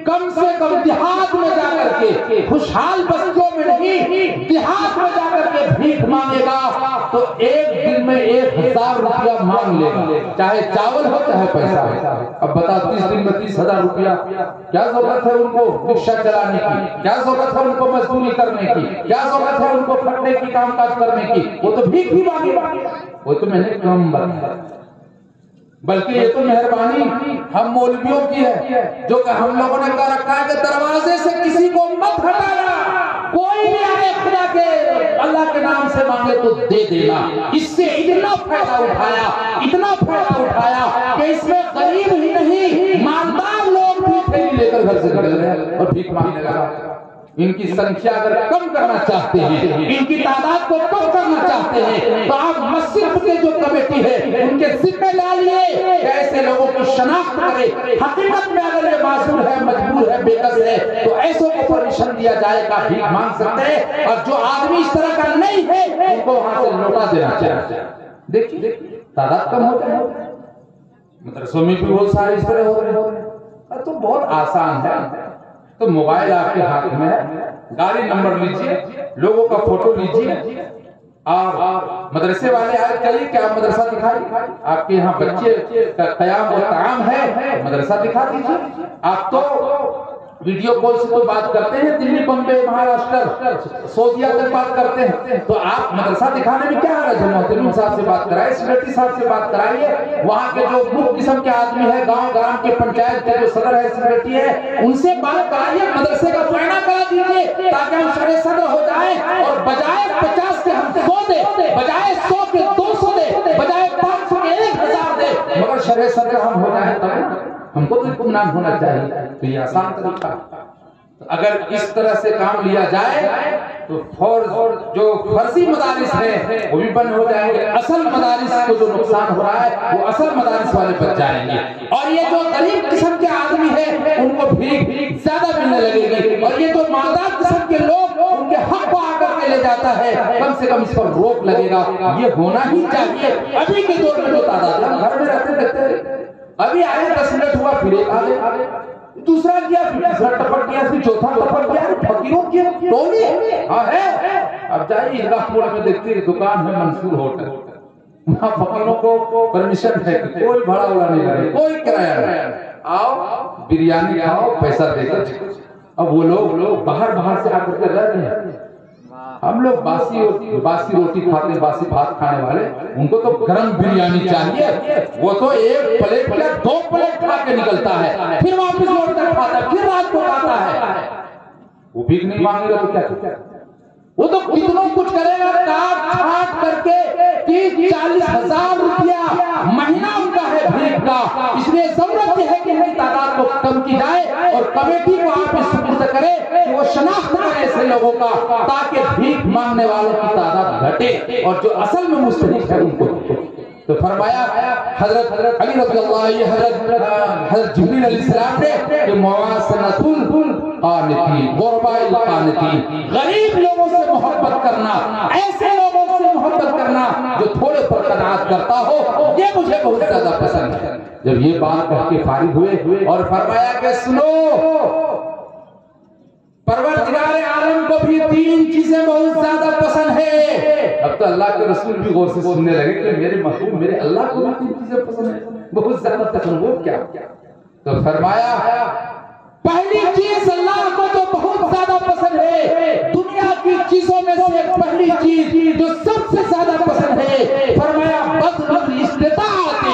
کم سے کم دیہات میں جا کر کے، خوشحال بستیوں میں نہیں، دیہات میں جا کر کے بھیک مانگے گا تو ایک دن میں 1000 روپیہ مانگ لے گا، چاہے چاول ہو چاہے پیسہ ہو۔ اب بتا 30 دن میں 30,000 روپیہ، کیا ضرورت ہے ان کو رکشہ چلانے کی، کیا ضرورت ہے ان کو مزدوری کرنے کی، کیا ضرورت ہے ان کو پھٹنے کی کام کاج کرنے کی؟ وہ تو بھیک ہی مانگے گا۔ وہ تو میں نے کم بتایا، بلکہ یہ تو مہربانی ہم مولویوں کی ہے، جو کہ ہم لوگوں نے کہا رکھا ہے کہ دروازے سے کسی کو مت ہٹانا، کوئی بھی آئے خدا کے اللہ کے نام سے مانگے تو دے دینا۔ اس سے اتنا فائدہ اٹھایا کہ اس میں غریب ہی نہیں، مالدار لوگ بھی تھیلی لے کر گھر سے نکل گئے اور بھیک مانگنے لگا۔ ان کی سنکھیا اگر کم کرنا چاہتے ہیں، ان کی تعداد کو کم کرنا چاہتے ہیں، تو آپ مسجد کے جو کمیٹی ہے ان کے ذمہ ڈالیے کہ ایسے لوگوں کی شناخت کرے۔ حقیقت میں اگر یہ معذور ہے، مجبور ہے، بے کس ہے تو ایسوں کو پرمیشن دیا جائے گا، بھیک مانگ سکتے ہیں، اور جو آدمی اس طرح کا نہیں ہے ان کو وہاں سے لوٹا دینا چاہیے۔ دیکھیے تعداد کم ہوتا ہے، مدرسوں میں بھی بہت سارے اس طرح ہو رہے ہیں، تو بہت آسان ہے۔ تو موبائل آپ کے ہاتھ میں ہے، گاڑی نمبر لیجیے، لوگوں کا فوٹو لیجیے، اور مدرسے والے آئے کہیے کہ آپ مدرسہ دکھائیے، آپ کے یہاں بچے کا قیام و طعام ہے، مدرسہ دکھا دیجیے۔ آپ تو ویڈیو کال سے تو بات کرتے ہیں، دلی، بمبے، مہاراشٹر، سعودیہ تک بات کرتے ہیں، تو آپ مدرسہ دکھانے میں کیا حرج ہے؟ محترم صاحب سے بات کرائیے، سیکریٹری صاحب سے بات کرائیے، وہاں کے جو مختلف قسم کے آدمی ہیں، گاؤں گرام کے پنچایت کے جو صدر ہے، سیکریٹری ہے، ان سے بات کرائیے، مدرسے کا معائنہ کرا دیجیے، تاکہ ہم شرع صدر ہو جائیں، اور بجائے 50 کے ہم 100 دے، بجائے 100 کے 200 دے، بجائے 500 کے 1000 دے، مگر شرع صدر ہم ہو جائیں تب ہم کو تو اطمینان ہونا چاہیے۔ تو یہ آسان طریقہ، اگر اس طرح سے کام لیا جائے تو جو فرضی مدارس ہیں وہ بھی بند ہو جائیں گے، اصل مدارس کو جو نقصان ہو رہا ہے وہ اصل مدارس والے بچ جائیں گے، اور یہ جو غریب قسم کے آدمی ہیں ان کو بھیک زیادہ ملنے لگے گی، اور یہ جو مالدار قسم کے لوگ ان کے حق کو آ کر کے لے جاتا ہے، کم سے کم اس پر روک لگے گا۔ یہ ہونا ہی چاہیے۔ ابھی کے دور میں جو تعداد ہم گھر میں رہتے ابھی آئے 10 منٹ ہوا پھر ایک آگے، دوسرا کیا، پھر تیسرا ٹپک گیا، پھر چوتھا ٹپک گیا، فقیروں کی ٹولی ہے۔ اب جائیے عیدگاہ موڑ میں دیکھتے ہیں دکان ہے منصور ہوٹل، وہاں فقیروں کو پرمیشن ہے کہ کوئی بھاڑا وڑا نہیں لگے، کوئی کرایہ نہیں، آؤ بریانی کھاؤ پیسہ دے کر۔ اب وہ لوگ باہر سے آ کر کے رہ رہے ہیں، ہم لوگ باسی روٹی کھاتے ہیں، باسی بھات کھانے والے، ان کو تو گرم بریانی چاہیے، وہ تو 1 پلیٹ یا 2 پلیٹ کھا کے نکلتا ہے، پھر واپس لوٹ کر کھاتا ہے، پھر رات کو کھاتا ہے۔ وہ بھیک نہیں مانگے گا تو کیا، وہ تو کتنا کچھ کرے گا، کاٹ چھانٹ کر کے 30-40 ہزار روپیہ مہینہ ان کا ہے بھیک کا۔ اس لیے ضرورت یہ ہے کہ ہمیں تعداد کو کم کی جائے، اور کمیٹی کو آپ اس سپرد کرے کہ وہ شناخت کرے ایسے لوگوں کا، تاکہ بھیک مانگنے والوں کی تعداد گھٹے اور جو اصل میں مستحق ہے ان کو۔ تو فرمایا حضرت علی رضی اللہ عنہ، حضرت جبریل علیہ السلام نے کہ مواسنۃ القانتین، غرباء القانتین، غریب لوگوں سے محبت کرنا، ایسے لوگوں سے محبت کرنا جو تھوڑے پر قناعت کرتا ہو، یہ مجھے بہت زیادہ پسند ہے۔ جب یہ بات کہہ کے فارغ ہوئے اور فرمایا کہ سنو، پروردگار عالم کو بھی 3 چیزیں بہت زیادہ پسند ہے۔ اب تو اللہ کے رسول بھی غور سے سننے لگے کہ میرے محبوب میرے اللہ کو بھی 3 چیزیں پسند ہیں، بہت زیادہ پسند، وہ کیا؟ تو فرمایا پہلی چیز اللہ کو تو بہت زیادہ پسند ہے، دنیا کی چیزوں میں سے پہلی چیز جو سب سے زیادہ پسند ہے، فرمایا بذل استطاعت،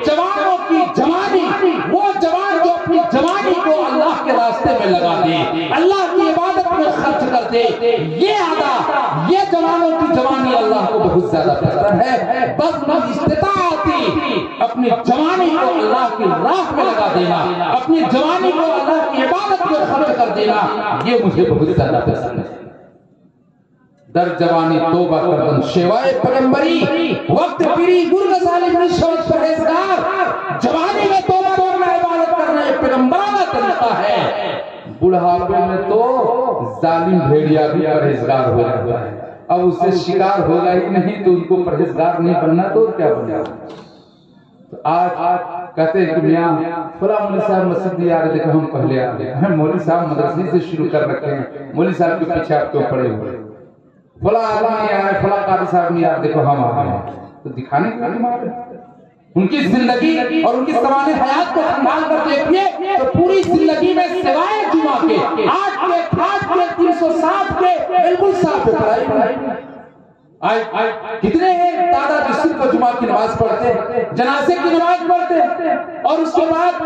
جوانوں کی جوانی، وہ جوان جو اپنی جوانی کو اللہ کے راستے میں لگا دے، اللہ کی عبادت میں خرچ کر دے، یہ عطا، یہ جوانوں کی جوانی اللہ کو بہت زیادہ پسند ہے۔ بذل استطاعت، اپنی جوانی کو اللہ کی راہ میں لگا دینا، اپنی جوانی کو اللہ کی عبادت میں خرچ کر دینا، یہ مجھے بہت زیادہ پسند ہے۔ در جوانی توبہ کردن شیوائے پیغمبری، وقت پیری گرگ ظالم رشوت پرہیزگار، جوانی میں توبہ کرنا، عبادت کرنا یہ پیغمبرانہ طریقہ ہے۔ بڑھاپے میں تو ظالم بھیڑیا بھی پرہیزگار ہو جاتا ہے، اب اس سے شکار ہوگا ہی نہیں تو ان کو پرہیزگار نہیں بننا تو کیا بننا۔ آج کہتے ہیں کہ میاں فلاں مولوی صاحب مسجد نہیں آ رہے، دیکھو ہم پہلے آ گئے ہیں، مولوی صاحب مدرسے سے شروع کر رکھے ہیں، مولوی صاحب کے پیچھے آپ کیوں پڑے ہوئے، فلاں آدمی نہیں آ رہے، فلاں قاضی صاحب نہیں آ رہے، دیکھو ہم آ گئے ہیں۔ تو دکھانے کے لیے مار رہے، ان کی زندگی اور ان کی سوانح حیات کو سنبھال کر دیکھیے تو پوری زندگی میں سوائے جمعہ کے 8 کے 360 کے بالکل صاف ہے پڑھائی۔ کتنے ہیں تعداد جو صرف جمعہ کی نماز پڑھتے ہیں، جنازے کی نماز پڑھتے ہیں، اور اس کے بعد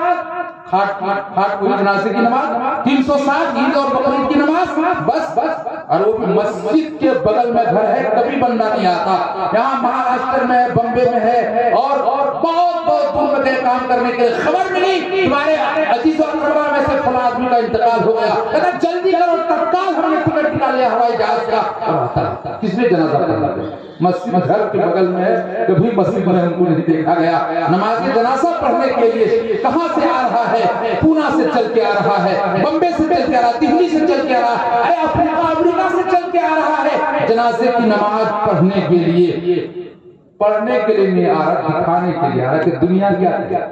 کھاٹ کوئی جنازے کی نماز، 360 عید اور بقرعید کی نماز، بس اور وہ بھی مسجد کے بغل میں گھر ہے، کبھی بندہ نہیں آتا۔ یہاں مہاراشٹر میں ہے، بمبے میں ہے، اور بہت دور میں کام کرنے کے خبر ملی تمہارے عزیز و اقربا میں سے فلاں آدمی کا انتقال ہو گیا، کہتا جلدی کرو تتکال ہم نے ٹکٹ نکال لیا ہوائی جہاز کا، اور آتا کس نے جنازہ پڑھا؟ مسجد گھر کے بغل میں ہے، کبھی مسجد میں ہم کو نہیں دیکھا گیا۔ نماز جنازہ پڑھنے کے لیے کہاں سے آ رہا ہے؟ پونا سے چل کے آ رہا ہے، بمبے سے چل کے آ رہا ہے، دہلی سے چل کے آ رہا ہے، افریقہ امریکہ سے چل کے آ رہا ہے جنازے کی نماز پڑھنے کے لیے۔ پڑھنے کے لیے نہیں آ رہا، دکھانے کے لیے آ رہا کہ دنیا کیا ہے۔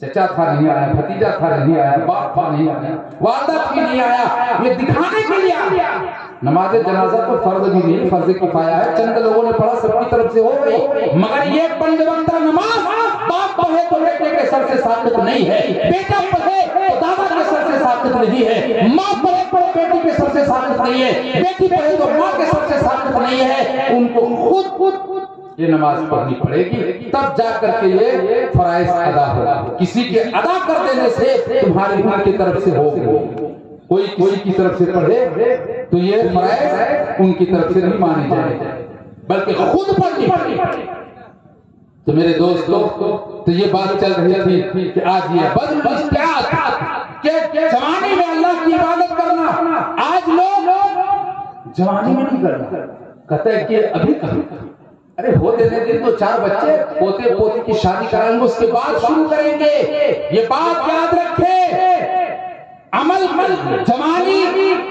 چچا تھا نہیں آیا، بھتیجا تھا نہیں آیا، باپ تھا نہیں آیا، والدہ تھی نہیں آیا، یہ دکھانے کے لیے آیا۔ نماز جنازہ تو فرض بھی نہیں، فرض کفایہ ہے، چند لوگوں نے پڑھا، سب کی طرف سے ہو گئی، مگر یہ 5 وقتہ نماز باپ پڑھے تو بیٹے کے سر سے ثابت نہیں ہے، بیٹا پڑھے تو دادا کے سر سے ثابت نہیں ہے، ماں پڑھے تو بیٹی کے سر سے ثابت نہیں ہے، بیٹی پڑھے تو ماں کے سر سے ثابت نہیں ہے۔ ان کو خود یہ نماز پڑھنی پڑے گی، تب جا کر کے یہ فرائض ادا ہوگا۔ کسی کے ادا کر دینے سے تمہاری ان کی طرف سے ہوگی، کوئی کی طرف سے پڑھے تو یہ فرائض ان کی طرف سے نہیں مانے جائیں، بلکہ خود پڑھنی پڑے۔ تو میرے دوستو، تو یہ بات چل رہی تھی کہ آج یہ بذل الاستطاعت کہ جوانی میں اللہ کی عبادت کرنا، آج لوگ جوانی میں نہیں کرنا، کہتے ہیں کہ ابھی کہاں، ارے ہوتے دن تو 4 بچے پوتے پوتی کی شادی کرائیں گے، اس کے بعد شروع کریں گے۔ یہ بات یاد رکھے، عمل جوانی،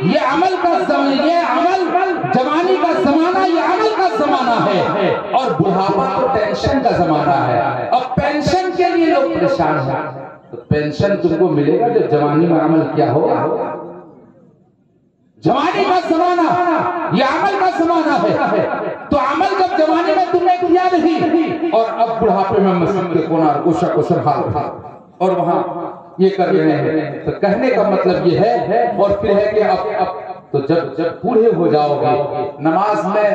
یہ عمل کا زمانہ، یہ عمل جوانی کا زمانہ، یہ عمل کا زمانہ ہے، اور بڑھاپا تو ٹینشن کا زمانہ ہے۔ اب پینشن کے لیے لوگ پریشان ہیں، تو پینشن تم کو ملے گا جب جوانی میں عمل کیا ہوگا۔ جوانی کا زمانہ یہ عمل کا زمانہ ہے، تو عمل جب جوانی میں تم نے کیا نہیں، اور اب بڑھاپے میں مسجد کے کنار اوشا کو سرحال تھا اور وہاں یہ کر رہے ہیں، تو کہنے کا مطلب یہ ہے، اور پھر ہے کہ اب تو جب بوڑھے ہو جاؤ گے، نماز میں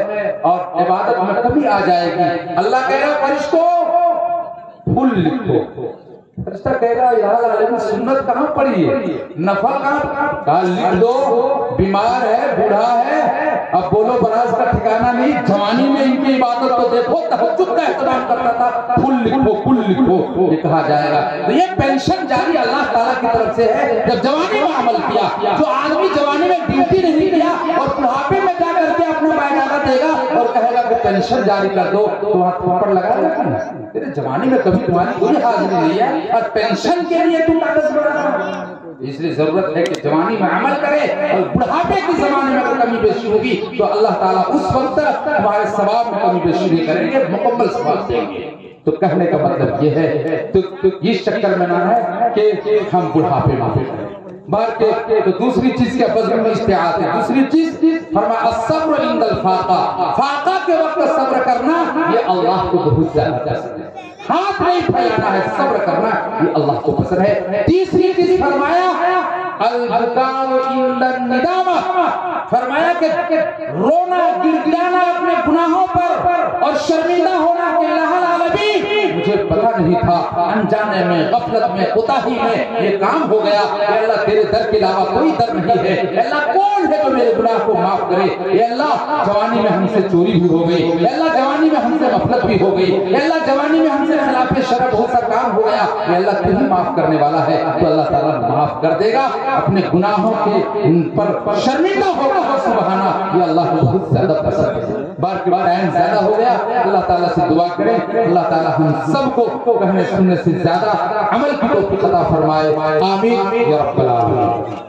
اور عبادت میں کمی آ جائے گی، اللہ کہہ رہا فرشتوں پھول لکھو، فرشتہ کہہ رہا یا عالم سنت کہاں پڑی ہے، نفل کہاں لکھ دو، بیمار ہے، بوڑھا ہے، اب بولو براز کا ٹھکانہ نہیں، جوانی میں ان کی عبادت تو دیکھو، تہجد کا اہتمام کرتا تھا، پھول لکھو، یہ کہا جائے گا۔ تو یہ پینشن جاری اللہ تعالیٰ کی طرف سے ہے، جب جوانی میں عمل کیا، جو آدمی جوانی میں ڈیوٹی نہیں کیا اور بڑھاپے میں جا کر کے اپنا بیانات دے گا اور کہے گا کہ پینشن جاری کر دو، تو وہاں تھپڑ لگا رہا ہے، تیرے جوانی میں کبھی تمہاری کوئی حاضری نہیں ہے اور پینشن کے لیے تم کاغذ بنا۔ اس لیے ضرورت ہے کہ جوانی میں عمل کرے، اور بڑھاپے کے زمانے میں اگر کمی بیشی ہوگی تو اللہ تعالیٰ اس وقت ہمارے ثواب میں کمی بیشی نہیں کریں گے، مکمل ثواب دیں گے۔ تو کہنے کا مطلب یہ ہے، تو اس چکر میں نہ ہے کہ ہم بڑھاپے میں بار کے، تو دوسری چیز کیا بذل الاستطاعت ہے، دوسری چیز فرمایا الصبر عند الفاقہ، فاقہ کے وقت صبر کرنا یہ اللہ کو بہت زیادہ پسند ہے، ہاتھ نہیں پھیلانا ہے، صبر کرنا یہ اللہ کو پسند ہے۔ تیسری چیز فرمایا البکاء عند الندامہ، فرمایا کہ رونا گڑگڑانا اپنے گناہوں پر اور شرمندہ ہونا کہ اللہ العالمین مجھے پتہ نہیں تھا، انجانے میں، غفلت میں، کوتاہی میں یہ کام ہو گیا، اے اللہ تیرے در کے علاوہ کوئی در نہیں ہے، اے اللہ کون ہے جو میرے گناہ کو معاف کرے، اے اللہ جوانی میں ہم سے چوری بھی ہو گئی، اے اللہ جوانی میں ہم سے غفلت بھی ہو گئی، اے اللہ جوانی میں ہم سے خلاف شرع بہت سا کام ہو گیا، اے اللہ تو ہی معاف کرنے والا ہے، تو اللہ تعالیٰ معاف کر دے گا، اپنے گناہوں کے ان پر شرمندہ ہوگا، سبحانہ یہ اللہ کو بہت زیادہ پسند ہے۔ بار کے بعد ٹائم زیادہ ہو گیا، اللہ تعالیٰ سے دعا کریں اللہ تعالیٰ ہم سب کو کہنے سننے سے زیادہ عمل کی توفیق عطا فرمائے، آمین یا رب العالمین۔